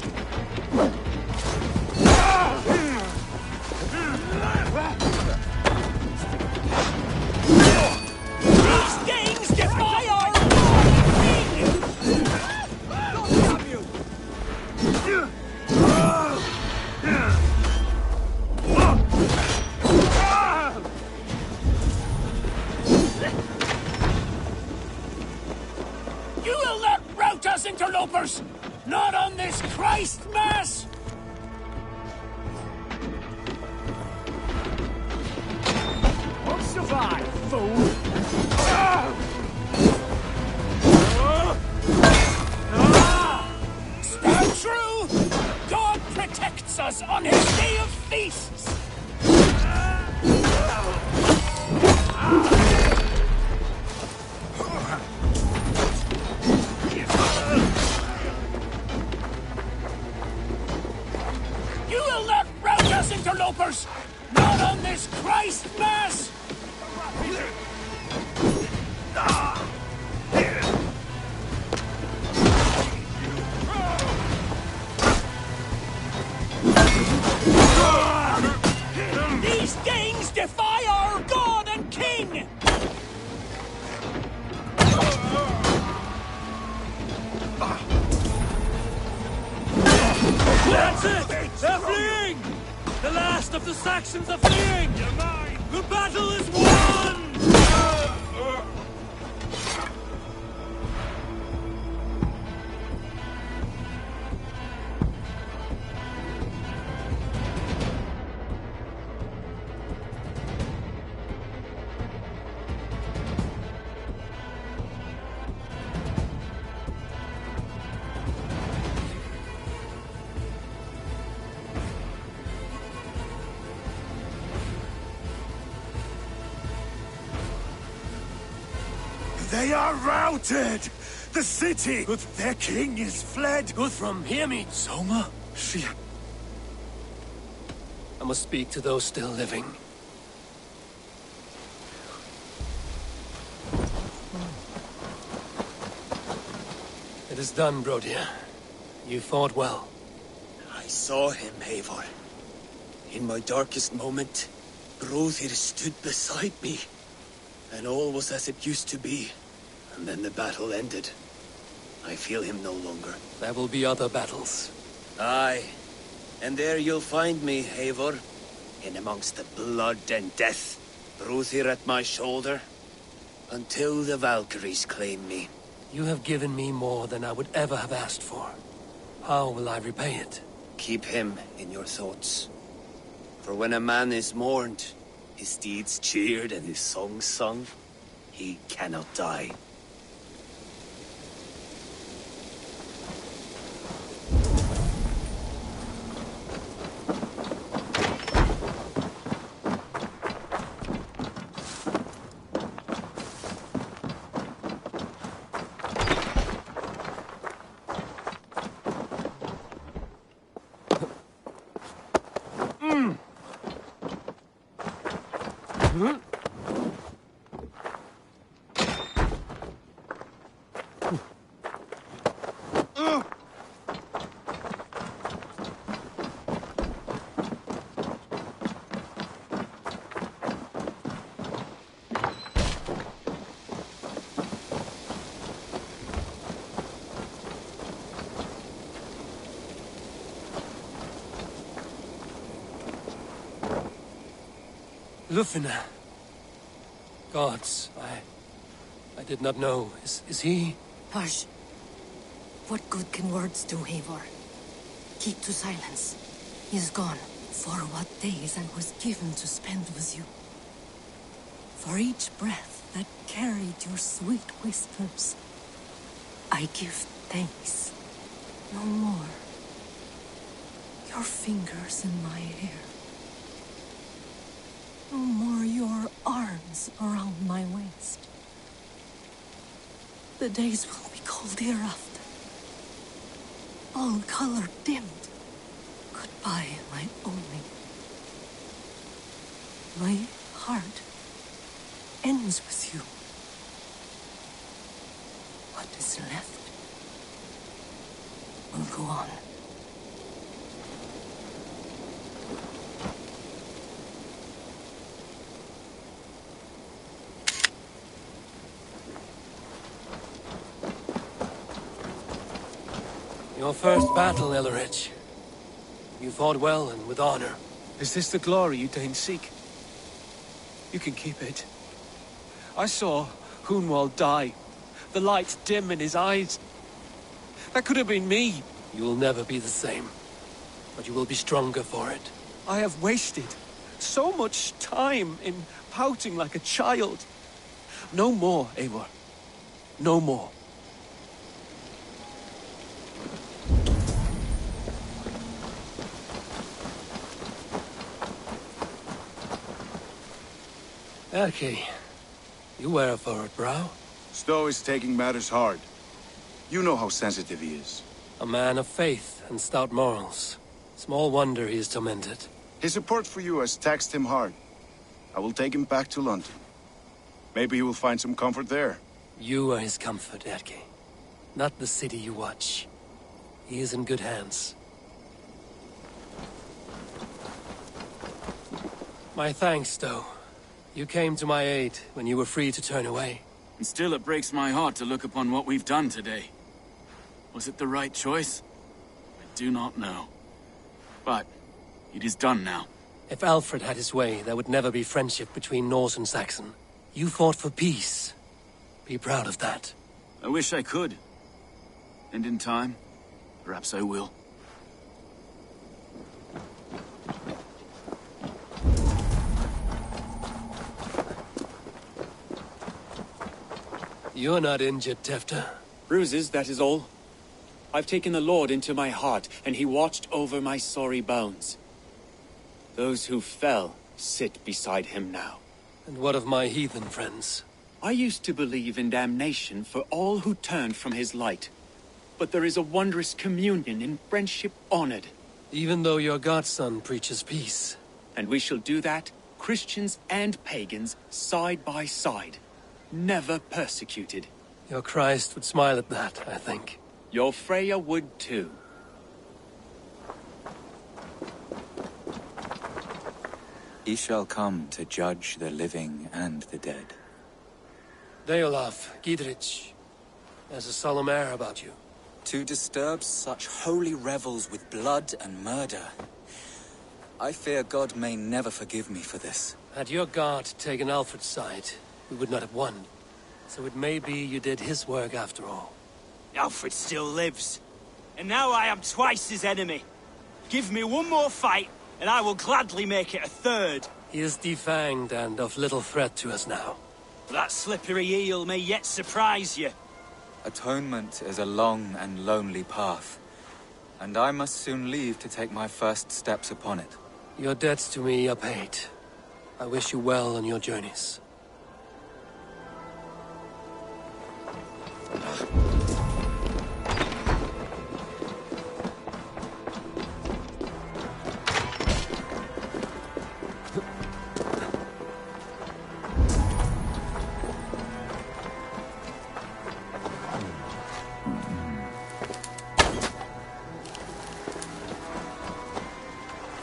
us, interlopers! Not on this Christ Mass! Won't survive, fool! Stand true! God protects us on his day of feasts! You will not rout us, interlopers! Not on this Christ Mass! These Danes defy our God and King! That's it! They're fleeing! The last of the Saxons are fleeing! The battle is won! They are routed! The city! Their king is fled! Guthrum, hear me! Soma? She... I must speak to those still living. It is done, Brodir. You fought well. I saw him, Eivor. In my darkest moment, Brodir stood beside me. And all was as it used to be. And then the battle ended. I feel him no longer. There will be other battles. Aye. And there you'll find me, Eivor. In amongst the blood and death. Brodir at my shoulder. Until the Valkyries claim me. You have given me more than I would ever have asked for. How will I repay it? Keep him in your thoughts. For when a man is mourned, his deeds cheered and his songs sung, he cannot die. Lufina. Gods, I did not know. Is he? Hush. What good can words do, Eivor? Keep to silence. He is gone. For what days I was given to spend with you. For each breath that carried your sweet whispers. I give thanks. No more. Your fingers in my hair. No more your arms around my waist. The days will be cold hereafter. All color dimmed. Goodbye, my only. My heart ends with you. What is left will go on. Your first battle, Ellerich. You fought well and with honor. Is this the glory you deign seek? You can keep it. I saw Hunwald die, the light dim in his eyes. That could have been me. You will never be the same. But you will be stronger for it. I have wasted so much time in pouting like a child. No more, Eivor. No more. Erki, you wear a furrowed brow. Stowe is taking matters hard. You know how sensitive he is. A man of faith and stout morals. Small wonder he is tormented. His support for you has taxed him hard. I will take him back to London. Maybe he will find some comfort there. You are his comfort, Erki. Not the city you watch. He is in good hands. My thanks, Stowe. You came to my aid when you were free to turn away. And still it breaks my heart to look upon what we've done today. Was it the right choice? I do not know. But it is done now. If Alfred had his way, there would never be friendship between Norse and Saxon. You fought for peace. Be proud of that. I wish I could. And in time, perhaps I will. You're not injured, Tefta. Bruises, that is all. I've taken the Lord into my heart, and he watched over my sorry bones. Those who fell sit beside him now. And what of my heathen friends? I used to believe in damnation for all who turned from his light. But there is a wondrous communion in friendship honored. Even though your godson preaches peace. And we shall do that, Christians and pagans, side by side. Never persecuted. Your Christ would smile at that, I think. Your Freya would too. He shall come to judge the living and the dead. Deolaf, Gidrich, there's a solemn air about you. To disturb such holy revels with blood and murder. I fear God may never forgive me for this. Had your God taken Alfred's side, we would not have won. So it may be you did his work after all. Alfred still lives. And now I am twice his enemy. Give me one more fight, and I will gladly make it a third. He is defanged and of little threat to us now. That slippery eel may yet surprise you. Atonement is a long and lonely path, and I must soon leave to take my first steps upon it. Your debts to me are paid. I wish you well on your journeys.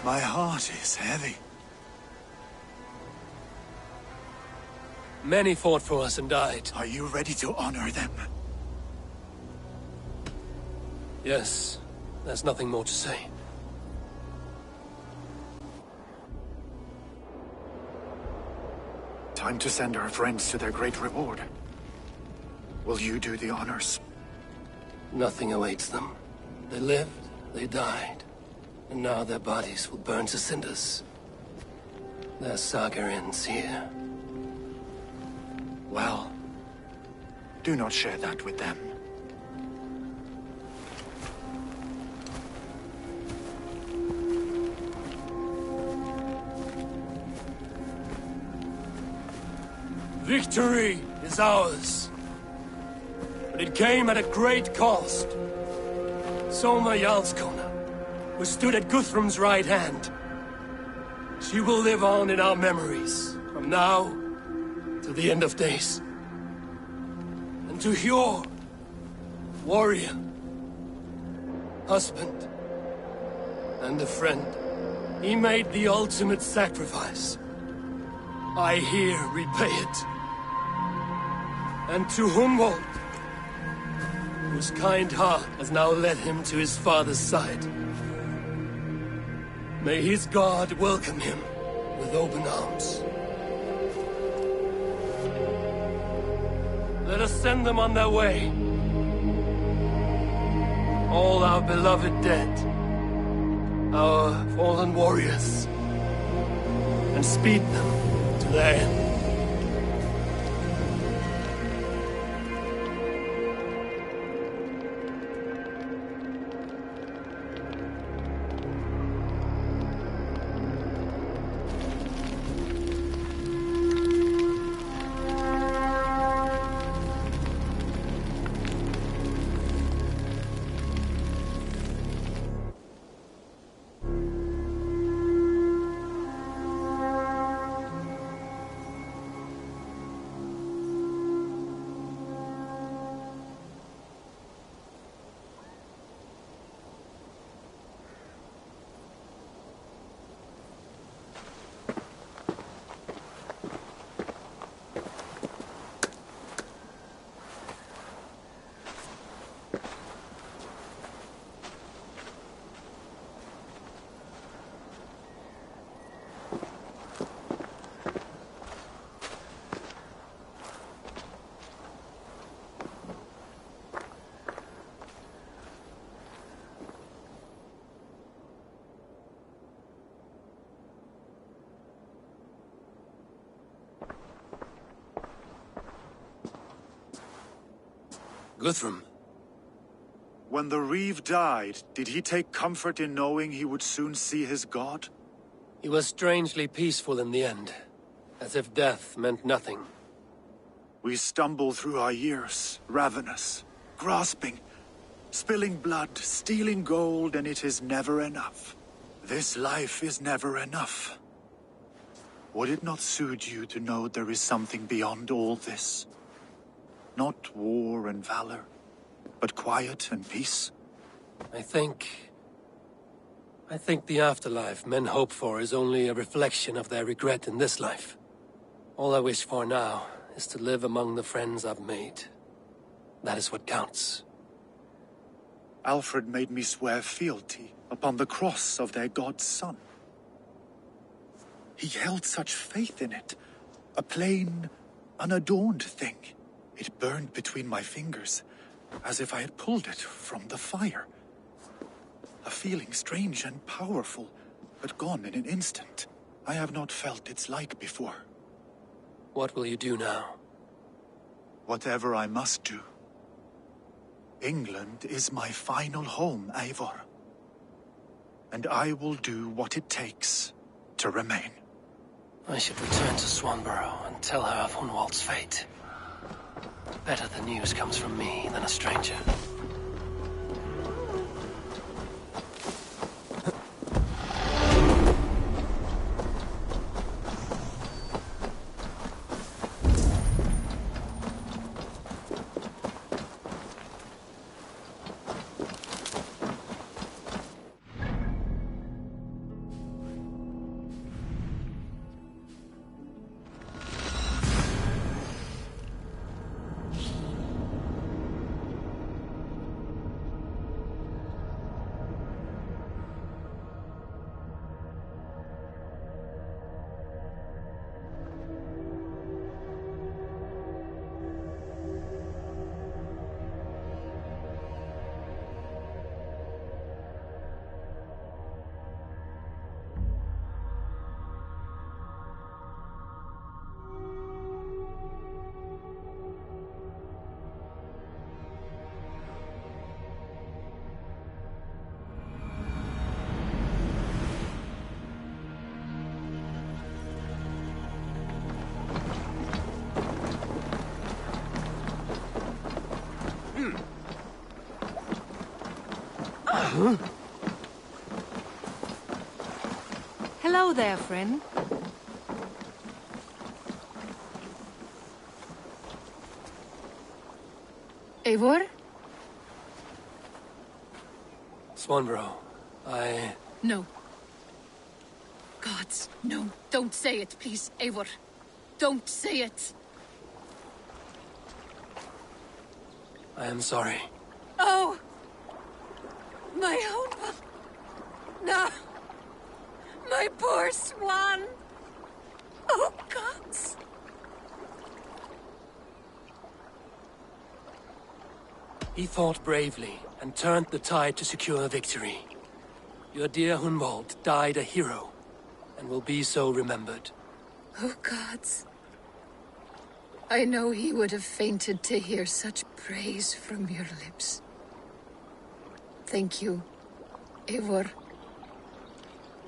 My heart is heavy. Many fought for us and died. Are you ready to honor them? Yes, there's nothing more to say. Time to send our friends to their great reward. Will you do the honors? Nothing awaits them. They lived, they died, and now their bodies will burn to cinders. Their saga ends here. Well, do not share that with them. Victory is ours. But it came at a great cost. Soma Jarlskona, who stood at Guthrum's right hand. She will live on in our memories, from now to the end of days. And to Hjor, warrior, husband, and a friend. He made the ultimate sacrifice. I here repay it. And to Humboldt, whose kind heart has now led him to his father's side. May his God welcome him with open arms. Let us send them on their way. our beloved dead, our fallen warriors, and speed them to their end. Guthrum. When the Reeve died, did he take comfort in knowing he would soon see his god? He was strangely peaceful in the end, as if death meant nothing. We stumble through our years, ravenous, grasping, spilling blood, stealing gold, and it is never enough. This life is never enough. Would it not soothe you to know there is something beyond all this? Not war and valor, but quiet and peace? I think the afterlife men hope for is only a reflection of their regret in this life. All I wish for now is to live among the friends I've made. That is what counts. Alfred made me swear fealty upon the cross of their god's son. He held such faith in it, a plain, unadorned thing. It burned between my fingers, as if I had pulled it from the fire. A feeling strange and powerful, but gone in an instant. I have not felt its like before. What will you do now? Whatever I must do. England is my final home, Eivor. And I will do what it takes to remain. I should return to Swanborough and tell her of Hunwald's fate. Better the news comes from me than a stranger. Hello there, friend. Eivor? Swanborough, No. Gods, no. Don't say it, please, Eivor. Don't say it. I am sorry. Oh! My own one. No! My poor swan! Oh, gods! He fought bravely and turned the tide to secure victory. Your dear Hunwald died a hero, and will be so remembered. Oh, gods. I know he would have fainted to hear such praise from your lips. Thank you, Eivor.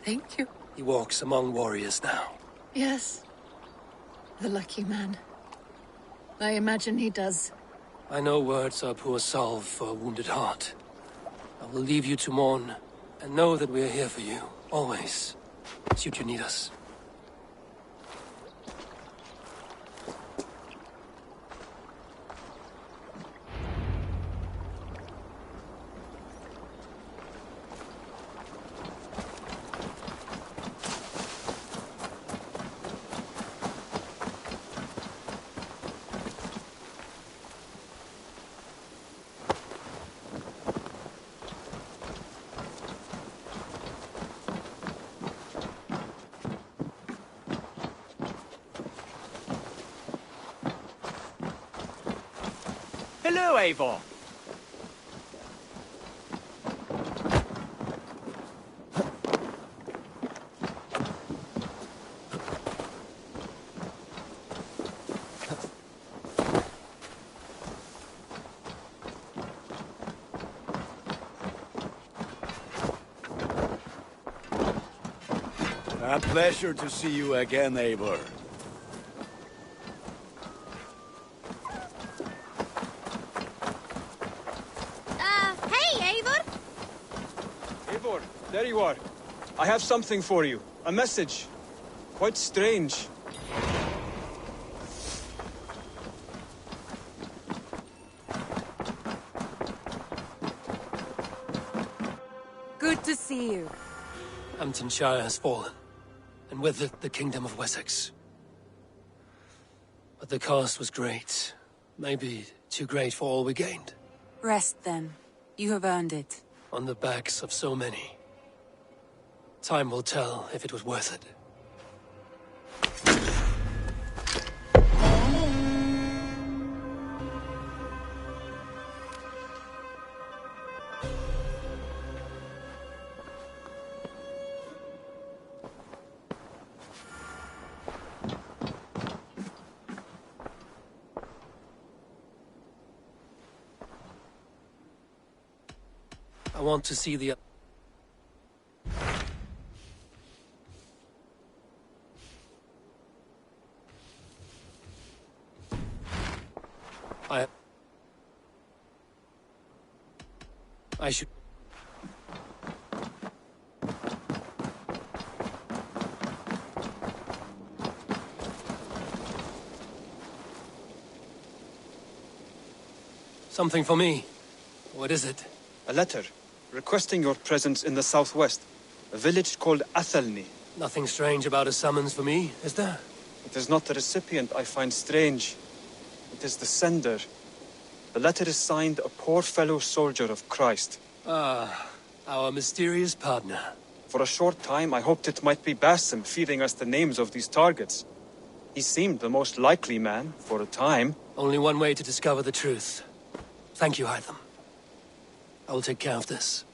Thank you. He walks among warriors now. Yes. The lucky man. I imagine he does. I know words are poor salve for a wounded heart. I will leave you to mourn, and know that we are here for you, always, should you need us. Hello, Eivor. A pleasure to see you again, Eivor. Hey, Eivor! Eivor, there you are. I have something for you. A message. Quite strange. Good to see you. Hamptonshire has fallen, and with it the Kingdom of Wessex. But the cost was great. Maybe too great for all we gained. Rest then. You have earned it. On the backs of so many. Time will tell if it was worth it. I want to see the... I should... Something for me. What is it? A letter requesting your presence in the southwest. A village called Athelney. Nothing strange about a summons for me, is there? It is not the recipient I find strange. It is the sender. The letter is signed a poor fellow soldier of Christ. Ah, our mysterious partner. For a short time, I hoped it might be Basim feeding us the names of these targets. He seemed the most likely man, for a time. Only one way to discover the truth. Thank you, Hytham. I will take care of this.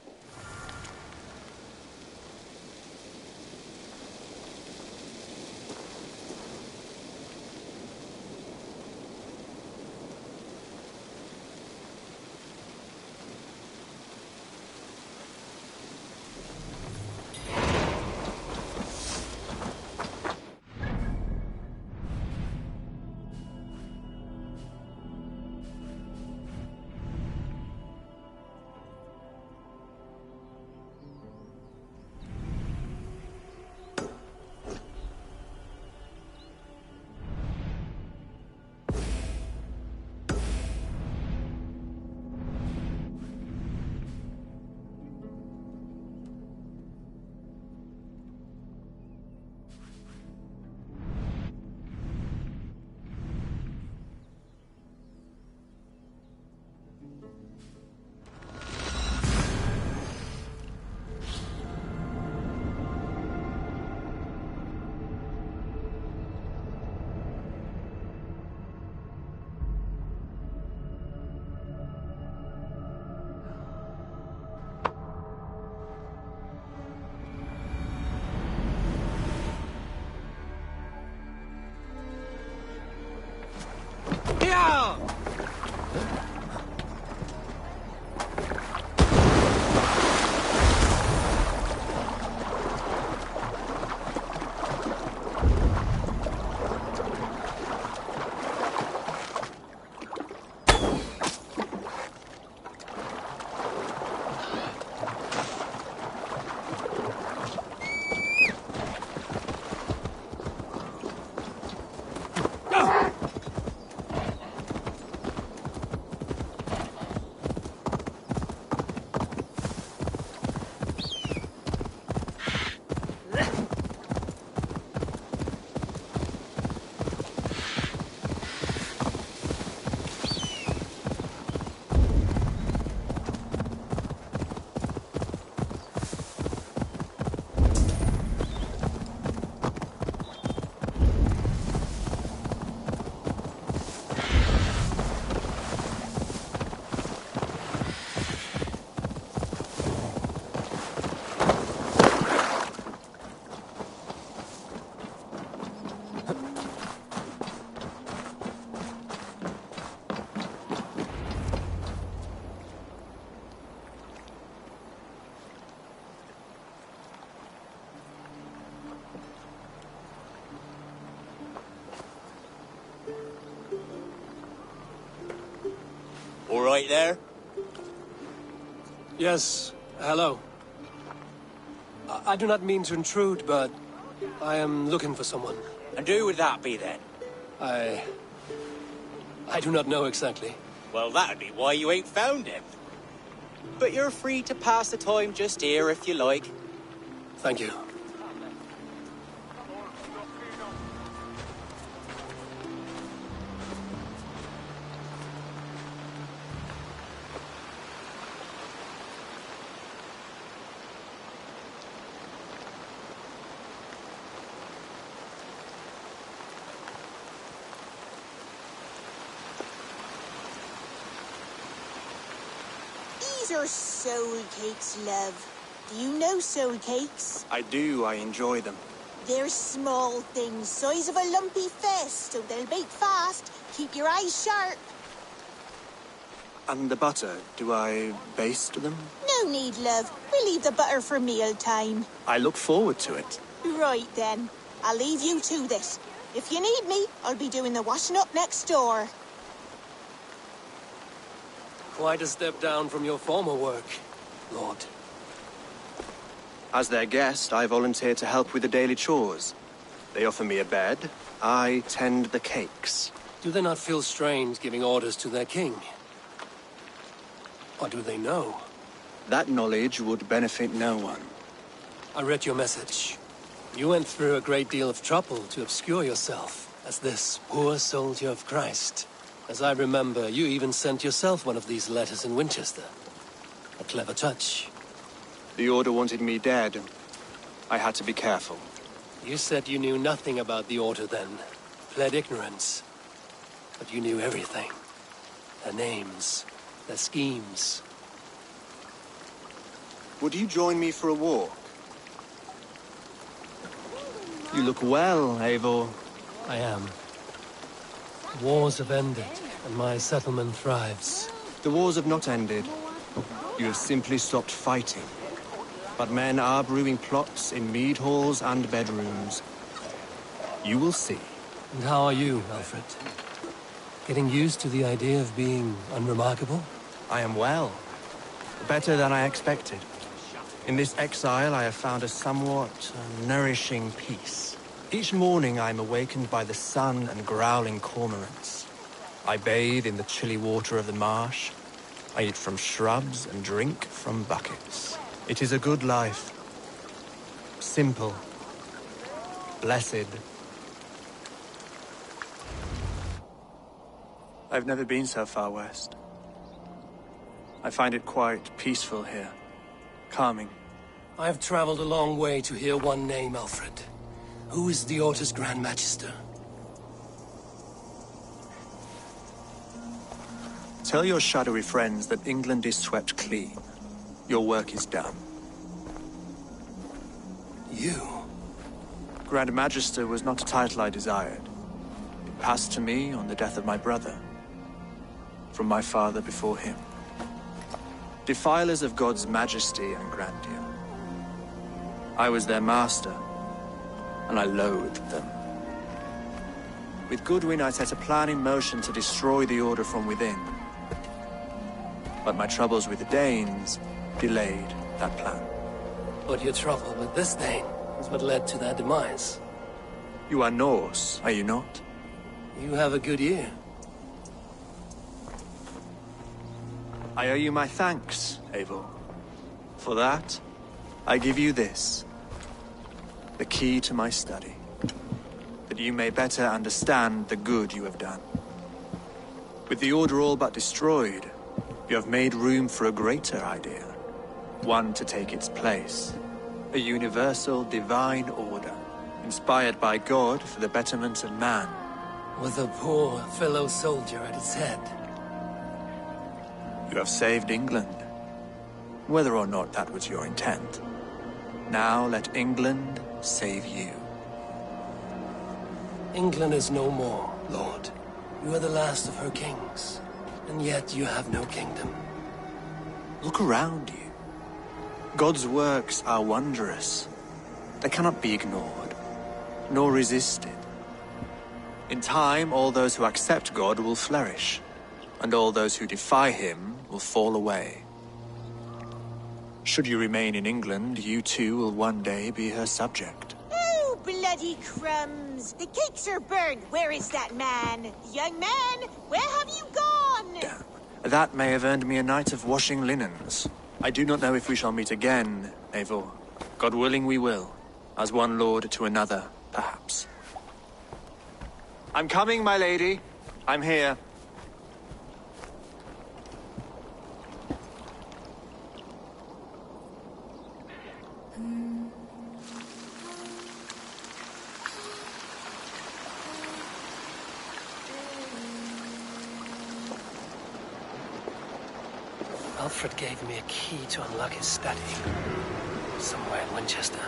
right there? Yes, hello. I do not mean to intrude, but I am looking for someone. And who would that be then? I do not know exactly. Well, that'd be why you ain't found him. But you're free to pass the time just here if you like. Thank you. These are soul cakes, love. Do you know soul cakes? I do. I enjoy them. They're small things, size of a lumpy fist, so they'll bake fast. Keep your eyes sharp. And the butter, do I baste them? No need, love. We'll leave the butter for meal time. I look forward to it. Right then. I'll leave you to this. If you need me, I'll be doing the washing up next door. Quite a step down from your former work, Lord. As their guest, I volunteer to help with the daily chores. They offer me a bed. I tend the cakes. Do they not feel strange giving orders to their king? Or do they know? That knowledge would benefit no one. I read your message. You went through a great deal of trouble to obscure yourself as this poor soldier of Christ. As I remember, you even sent yourself one of these letters in Winchester. A clever touch. The Order wanted me dead. I had to be careful. You said you knew nothing about the Order then. Pled ignorance. But you knew everything. Their names, their schemes. Would you join me for a walk? You look well, Eivor. I am. Wars have ended, and my settlement thrives. The wars have not ended. You have simply stopped fighting. But men are brewing plots in mead halls and bedrooms. You will see. And how are you, Alfred? Getting used to the idea of being unremarkable? I am well. Better than I expected. In this exile, I have found a somewhat nourishing peace. Each morning, I am awakened by the sun and growling cormorants. I bathe in the chilly water of the marsh. I eat from shrubs and drink from buckets. It is a good life. Simple. Blessed. I've never been so far west. I find it quite peaceful here. Calming. I have traveled a long way to hear one name, Alfred. Who is the Order's Grand Magister? Tell your shadowy friends that England is swept clean. Your work is done. You? Grand Magister was not a title I desired. It passed to me on the death of my brother. From my father before him. Defilers of God's majesty and grandeur. I was their master, and I loathed them. With Goodwin, I set a plan in motion to destroy the Order from within. But my troubles with the Danes delayed that plan. But your trouble with this Dane is what led to their demise. You are Norse, are you not? You have a good ear. I owe you my thanks, Eivor. For that, I give you this. The key to my study. That you may better understand the good you have done. With the Order all but destroyed, you have made room for a greater idea. One to take its place. A universal divine order, inspired by God for the betterment of man. With a poor fellow soldier at its head. You have saved England. Whether or not that was your intent. Now let England save you. England is no more, Lord. You are the last of her kings. And yet you have no kingdom. Look around you. God's works are wondrous. They cannot be ignored, nor resisted. In time, all those who accept God will flourish. and all those who defy him will fall away. Should you remain in England, you too will one day be her subject. Oh, bloody crumbs! The cakes are burned. Where is that man? Young man, where have you gone? That may have earned me a night of washing linens. I do not know if we shall meet again, Eivor. God willing we will. As one lord to another, perhaps. I'm coming, my lady. I'm here. Alfred gave me a key to unlock his study. Somewhere in Winchester.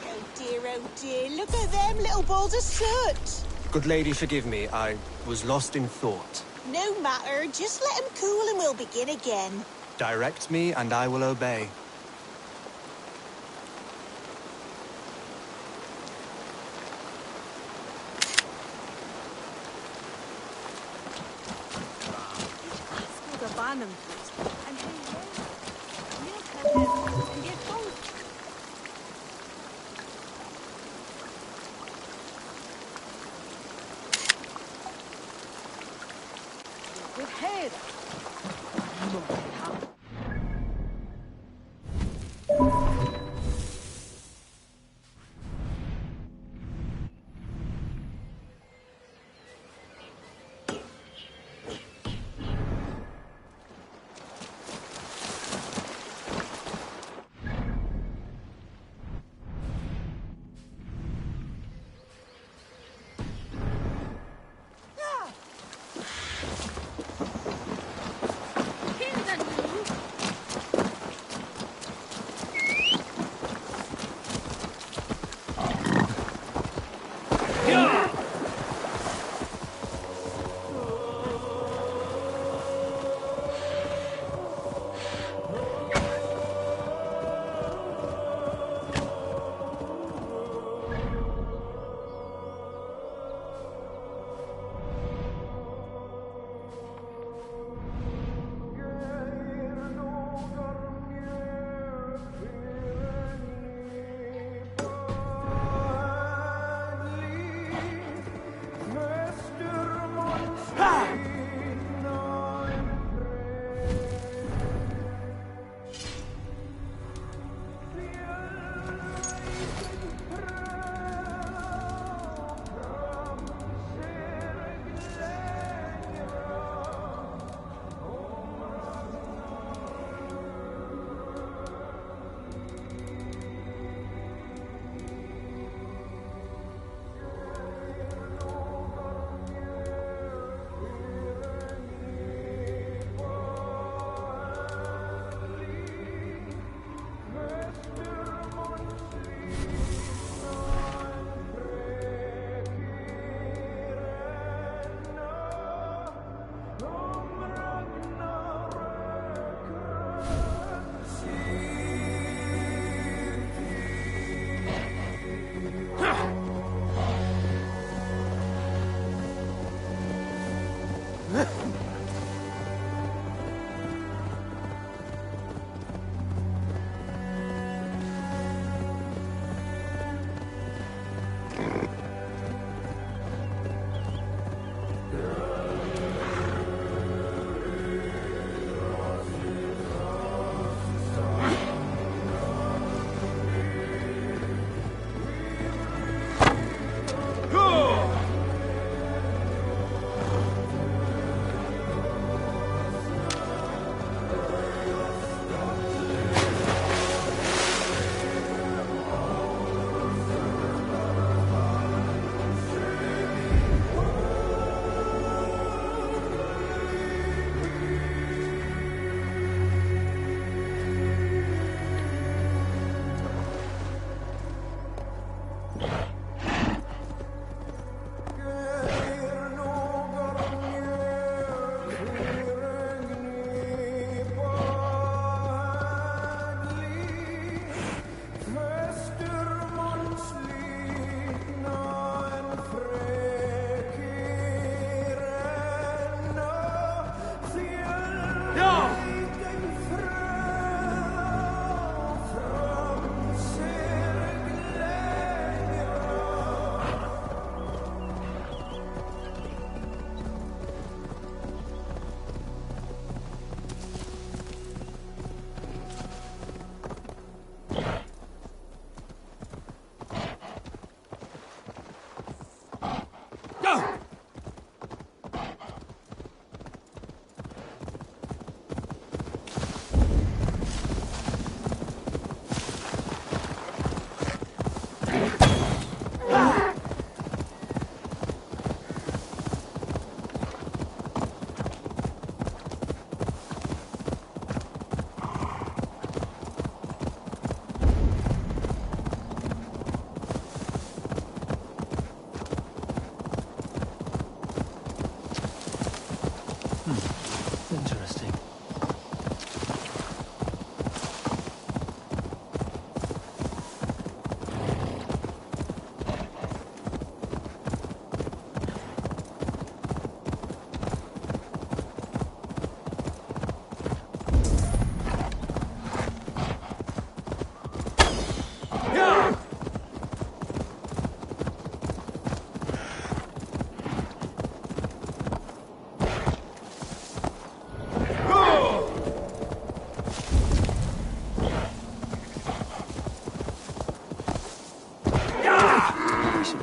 Oh dear, look at them little balls of soot! Good lady, forgive me. I was lost in thought. No matter, just let him cool and we'll begin again. Direct me and I will obey.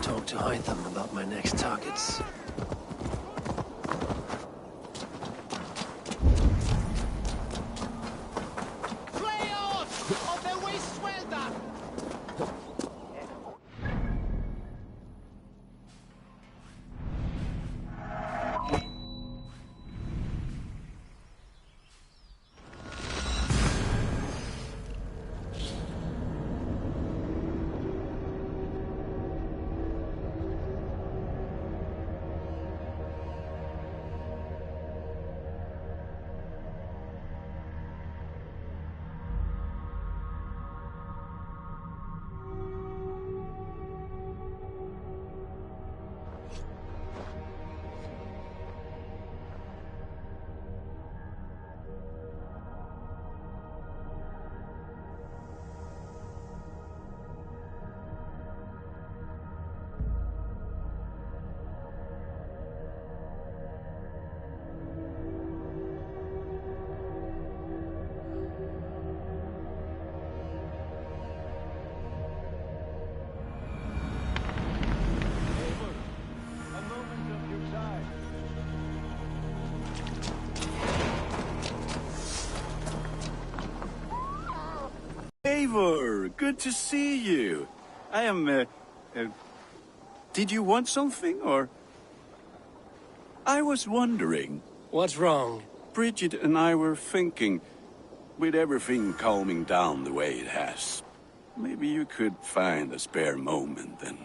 talk to Hytham about my next targets. Eivor, good to see you. I am, did you want something, or? I was wondering. What's wrong? Bridget and I were thinking, with everything calming down the way it has, maybe you could find a spare moment and...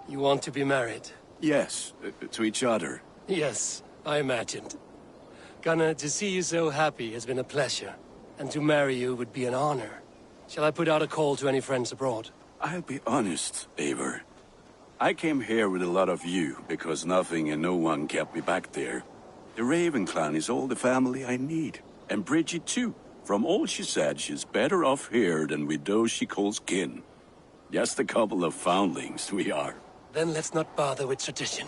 You want to be married? Yes, to each other. Yes, I imagined. Gunnar, to see you so happy has been a pleasure, and to marry you would be an honor. Shall I put out a call to any friends abroad? I'll be honest, Eivor. I came here with a lot of you, because nothing and no one kept me back there. The Raven clan is all the family I need. And Bridget too. From all she said, she's better off here than with those she calls kin. Just a couple of foundlings we are. Then let's not bother with tradition.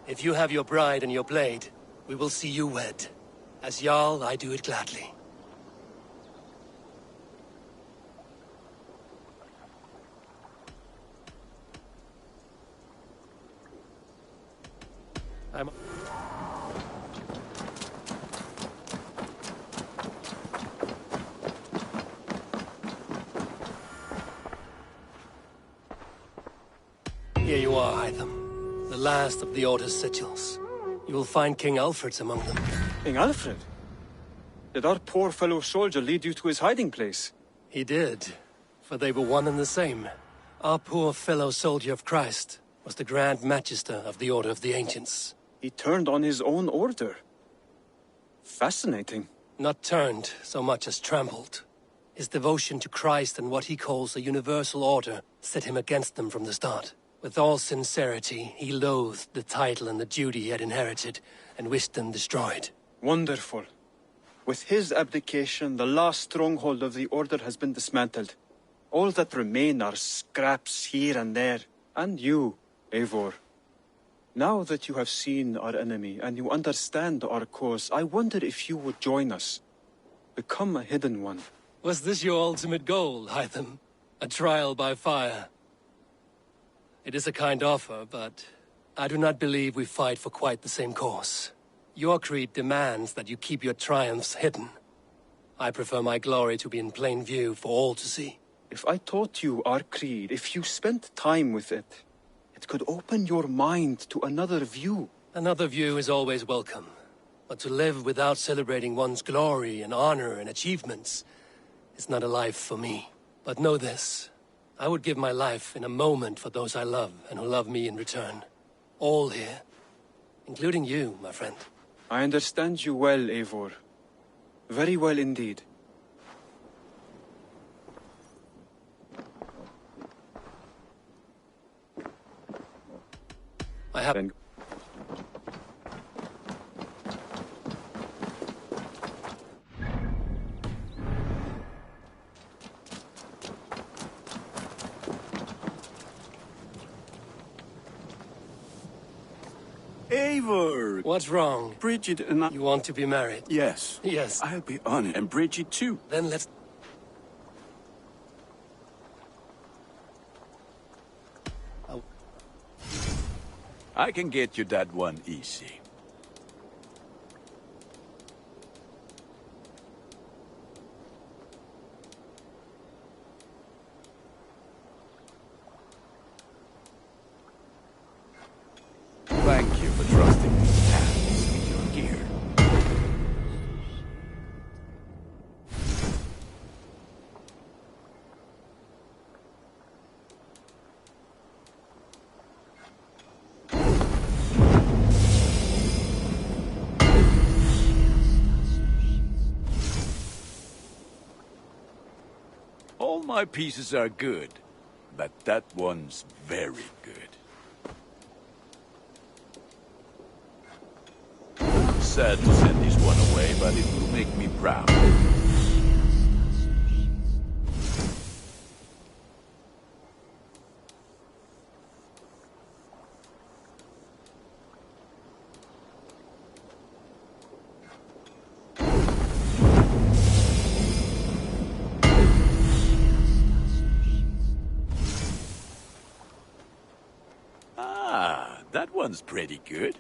If you have your bride and your blade, we will see you wed. As Jarl, I do it gladly. Here you are, Hytham. The last of the Order's sigils. You will find King Alfred's among them. King Alfred? Did our poor fellow soldier lead you to his hiding place? He did, for they were one and the same. Our poor fellow soldier of Christ was the Grand Magister of the Order of the Ancients. He turned on his own order. Fascinating. Not turned so much as trampled. His devotion to Christ and what he calls a universal order set him against them from the start. With all sincerity, he loathed the title and the duty he had inherited, and wished them destroyed. Wonderful. With his abdication, the last stronghold of the Order has been dismantled. All that remain are scraps here and there. And you, Eivor. Now that you have seen our enemy, and you understand our cause, I wonder if you would join us. Become a hidden one. Was this your ultimate goal, Hytham? A trial by fire? It is a kind offer, but I do not believe we fight for quite the same cause. Your creed demands that you keep your triumphs hidden. I prefer my glory to be in plain view for all to see. If I taught you our creed, if you spent time with it, it could open your mind to another view. Another view is always welcome. But to live without celebrating one's glory and honor and achievements is not a life for me. But know this. I would give my life in a moment for those I love and who love me in return. All here. Including you, my friend. I understand you well, Eivor. Very well indeed. I have... Eivor! What's wrong? Bridget and I... You want to be married? Yes. Yes. I'll be honest. And Bridget too. Then let's... I can get you that one easy. Thank you for trusting these hands with your gear. All my pieces are good, but that one's very good. I'm sad to send this one away, but it will make me proud. Ah, that one's pretty good.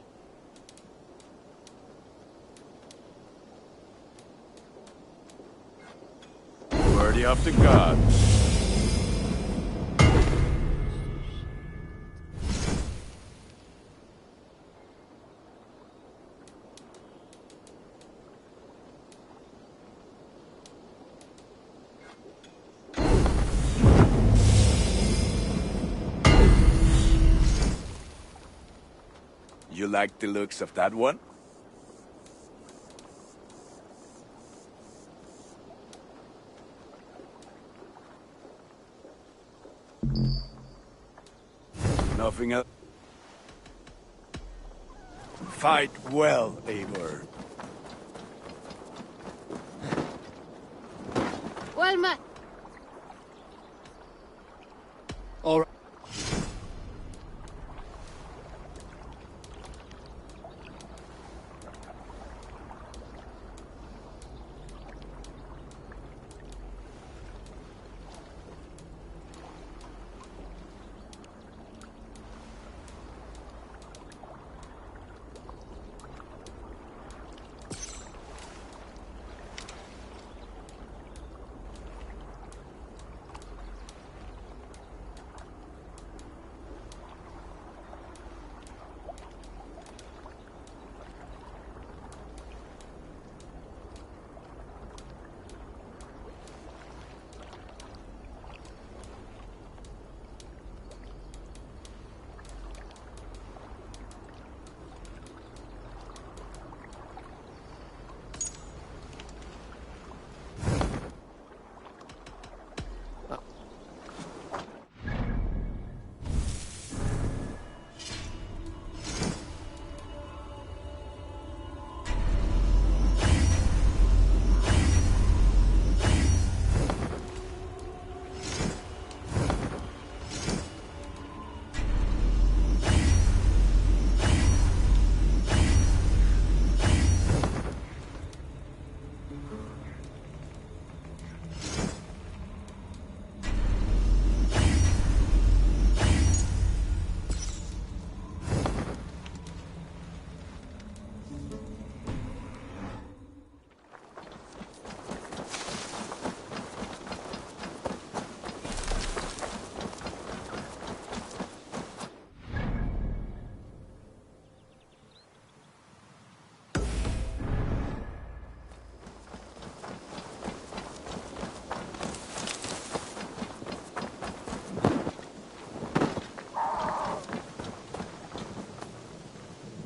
Worthy of the gods. You like the looks of that one? Nothing else. Fight well, Eivor. Well, my... All right.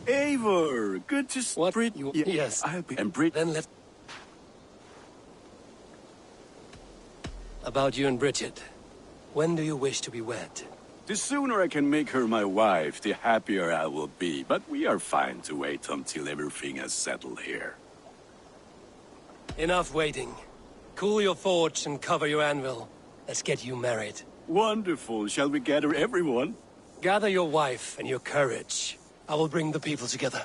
Eivor, good to see What? You? Yes. I'll be. And Brit. Then let... About you and Bridget. When do you wish to be wed? The sooner I can make her my wife, the happier I will be. But we are fine to wait until everything has settled here. Enough waiting. Cool your forge and cover your anvil. Let's get you married. Wonderful. Shall we gather everyone? Gather your wife and your courage. I will bring the people together.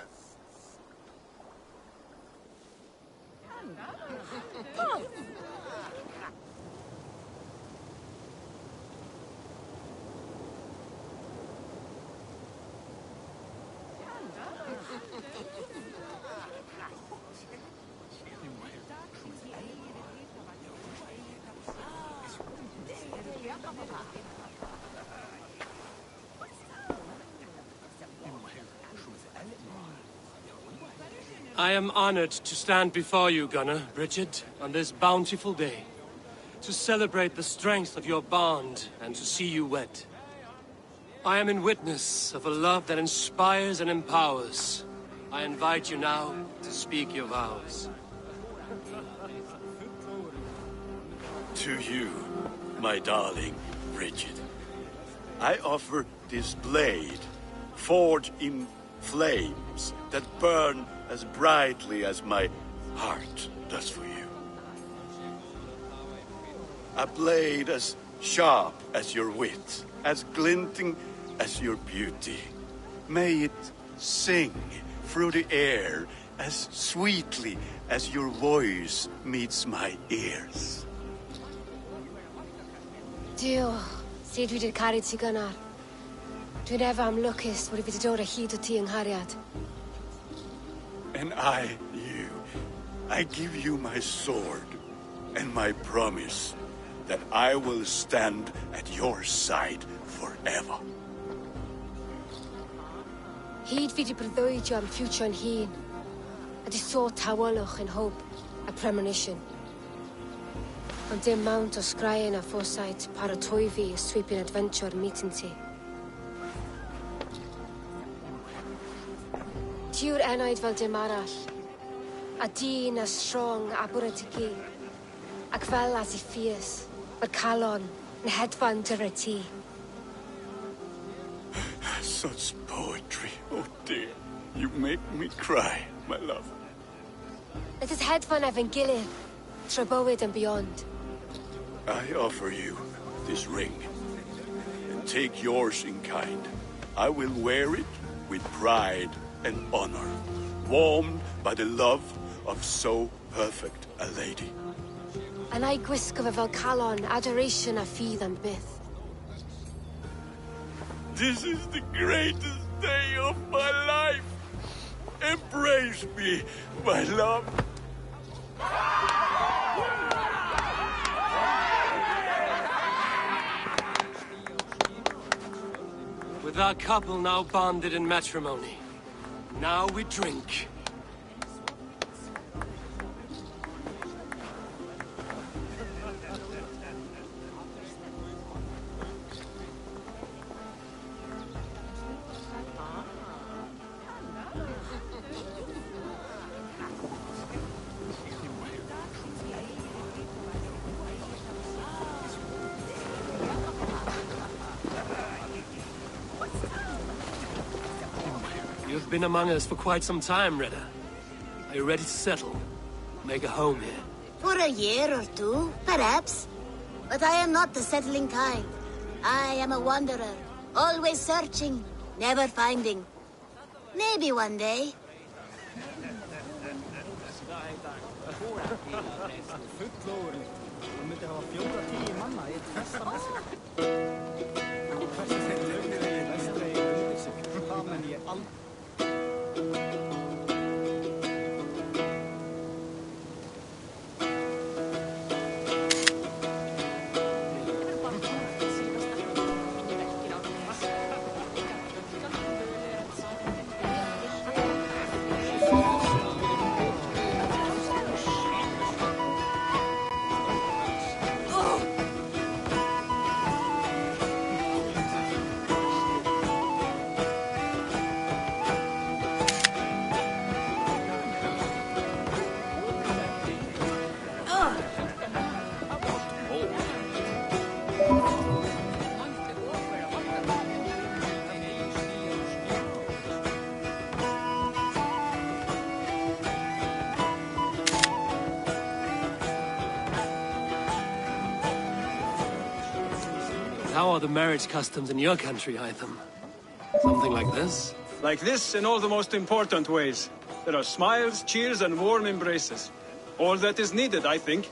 I am honored to stand before you, Gunnar, Bridget, on this bountiful day, to celebrate the strength of your bond and to see you wed. I am in witness of a love that inspires and empowers. I invite you now to speak your vows. To you, my darling Bridget, I offer this blade, forged in flames that burn as brightly as my heart does for you. A blade as sharp as your wit, as glinting as your beauty. May it sing through the air as sweetly as your voice meets my ears. Dio, sut dwi 'di caru ti Gunnar. Dwi'n efo am lwcus bod I wedi dod o hyd o ti yng nghariad. And I give you my sword and my promise that I will stand at your side forever. Hyd fi 'di breuddwydio am ffutio'n hun, a di sôn tawelwch yn hope a premonition. Ond dim mount o sgraen a foresight paratoi fi a sweeping adventure meeting ti. Ti yw'r enaid fel dim arall, a dyn as strong a bwrdd ac fel as I fierce, mae'r calon yn hedfan dyr y ti. Such poetry, oh dear. You make me cry, my love. Let us hedfan efo'n gilydd, tra bywyd and beyond. I offer you this ring, and take yours in kind. I will wear it with pride and honor, warmed by the love of so perfect a lady. And I gwisgo fe fel calon, adoration a ffydd am byth. This is the greatest day of my life. Embrace me, my love. With our couple now bonded in matrimony, now we drink. You've been among us for quite some time, Reda. Are you ready to settle? Make a home here? For a year or two, perhaps. But I am not the settling kind. I am a wanderer, always searching, never finding. Maybe one day. How are the marriage customs in your country, Hytham? Something like this? Like this in all the most important ways. There are smiles, cheers, and warm embraces. All that is needed, I think.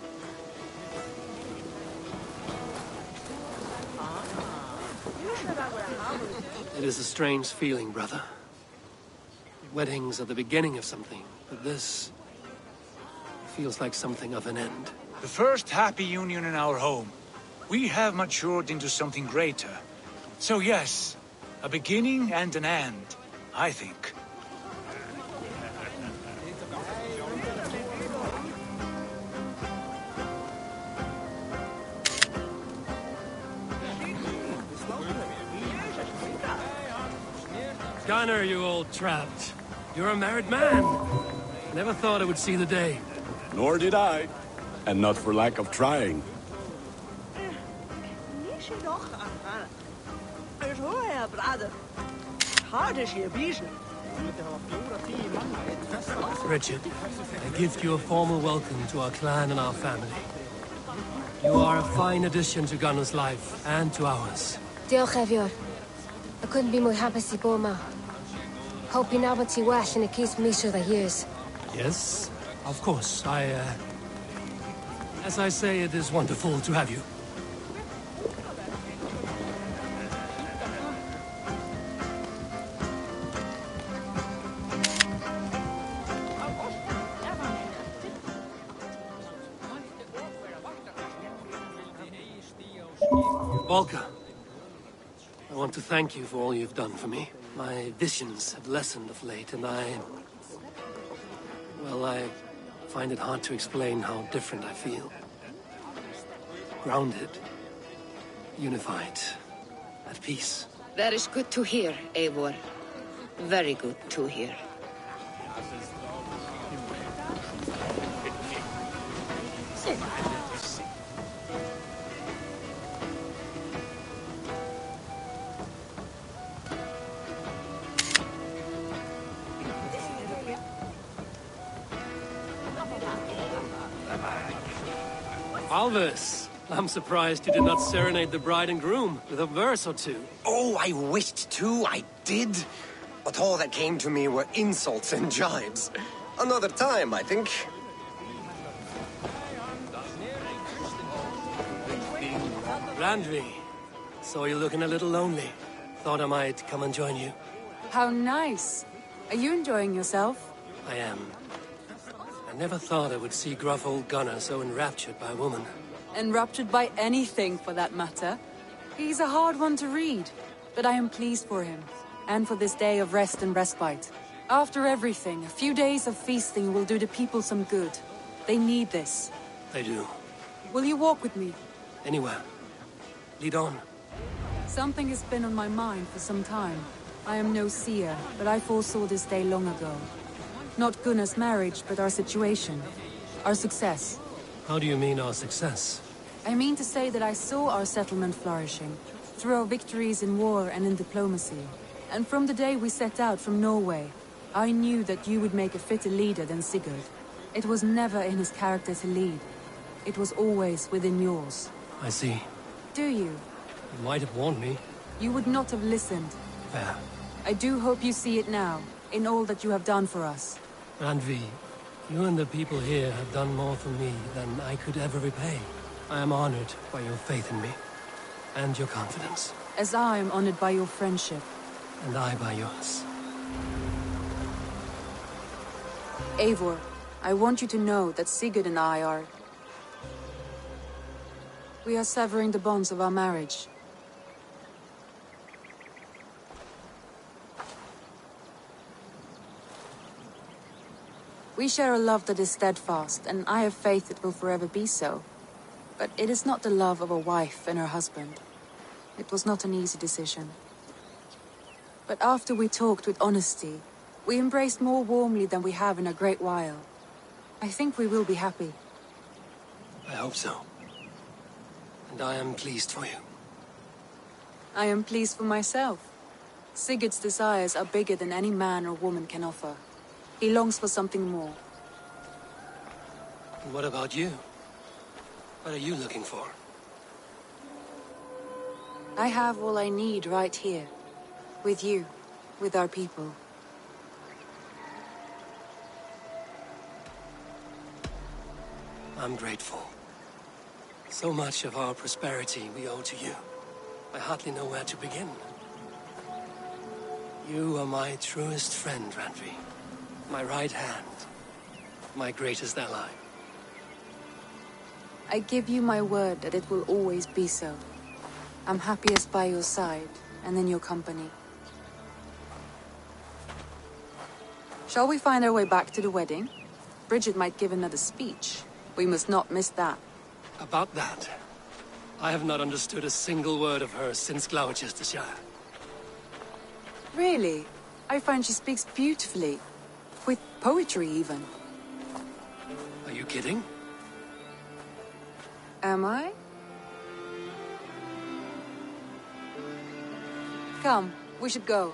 It is a strange feeling, brother. Weddings are the beginning of something, but this feels like something of an end. The first happy union in our home. We have matured into something greater. So yes, a beginning and an end, I think. Gunnar, you old trapped. You're a married man. Never thought I would see the day. Nor did I. And not for lack of trying. Richard, I gift you a formal welcome to our clan and our family. You are a fine addition to Gunnar's life and to ours. Diolch Evior. I couldn't be more happy to go ma. Hope you know what's wash and it keeps me sure the years. Yes, of course. As I say, it is wonderful to have you. Volker, I want to thank you for all you've done for me. My visions have lessened of late, and I find it hard to explain how different I feel. Grounded, unified, at peace. That is good to hear, Eivor. Very good to hear. Alvis, I'm surprised you did not serenade the bride and groom with a verse or two. Oh, I wished to, I did. But all that came to me were insults and jibes. Another time, I think. Randvi, saw you looking a little lonely. Thought I might come and join you. How nice. Are you enjoying yourself? I am. I never thought I would see gruff old Gunnar so enraptured by a woman. Enraptured by anything, for that matter. He's a hard one to read, but I am pleased for him, and for this day of rest and respite. After everything, a few days of feasting will do the people some good. They need this. They do. Will you walk with me? Anywhere. Lead on. Something has been on my mind for some time. I am no seer, but I foresaw this day long ago. Not Gunnar's marriage, but our situation. Our success. How do you mean our success? I mean to say that I saw our settlement flourishing, through our victories in war and in diplomacy. And from the day we set out from Norway, I knew that you would make a fitter leader than Sigurd. It was never in his character to lead. It was always within yours. I see. Do you? You might have warned me. You would not have listened. Fair. I do hope you see it now, in all that you have done for us. Randvi, you and the people here have done more for me than I could ever repay. I am honored by your faith in me, and your confidence. As I am honored by your friendship. And I by yours. Eivor, I want you to know that Sigurd and I are... We are severing the bonds of our marriage. We share a love that is steadfast, and I have faith it will forever be so. But it is not the love of a wife and her husband. It was not an easy decision. But after we talked with honesty, we embraced more warmly than we have in a great while. I think we will be happy. I hope so. And I am pleased for you. I am pleased for myself. Sigurd's desires are bigger than any man or woman can offer. He longs for something more. And what about you? What are you looking for? I have all I need right here. With you. With our people. I'm grateful. So much of our prosperity we owe to you. I hardly know where to begin. You are my truest friend, Randvi. My right hand. My greatest ally. I give you my word that it will always be so. I'm happiest by your side, and in your company. Shall we find our way back to the wedding? Bridget might give another speech. We must not miss that. About that, I have not understood a single word of hers since Gloucestershire. Really? I find she speaks beautifully. With poetry, even. Are you kidding? Am I? Come, we should go.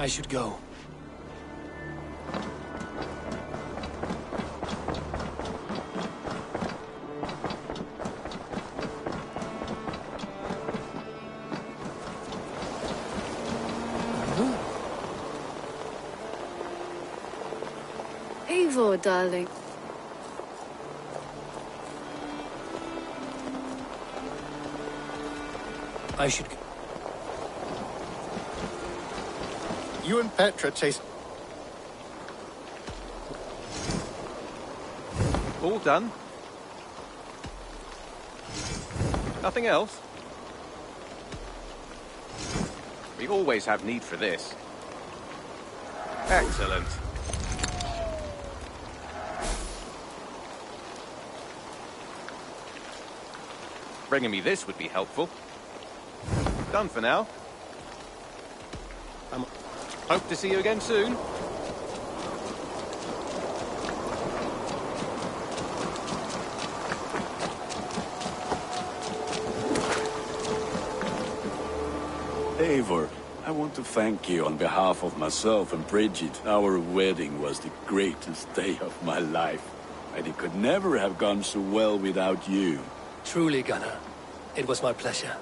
I should go. Eivor, darling. I should go. You and Petra chase... All done? Nothing else? We always have need for this. Excellent. Bringing me this would be helpful. Done for now. Hope to see you again soon. Eivor, I want to thank you on behalf of myself and Bridget. Our wedding was the greatest day of my life, and it could never have gone so well without you. Truly, Gunnar. It was my pleasure.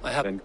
I have... Then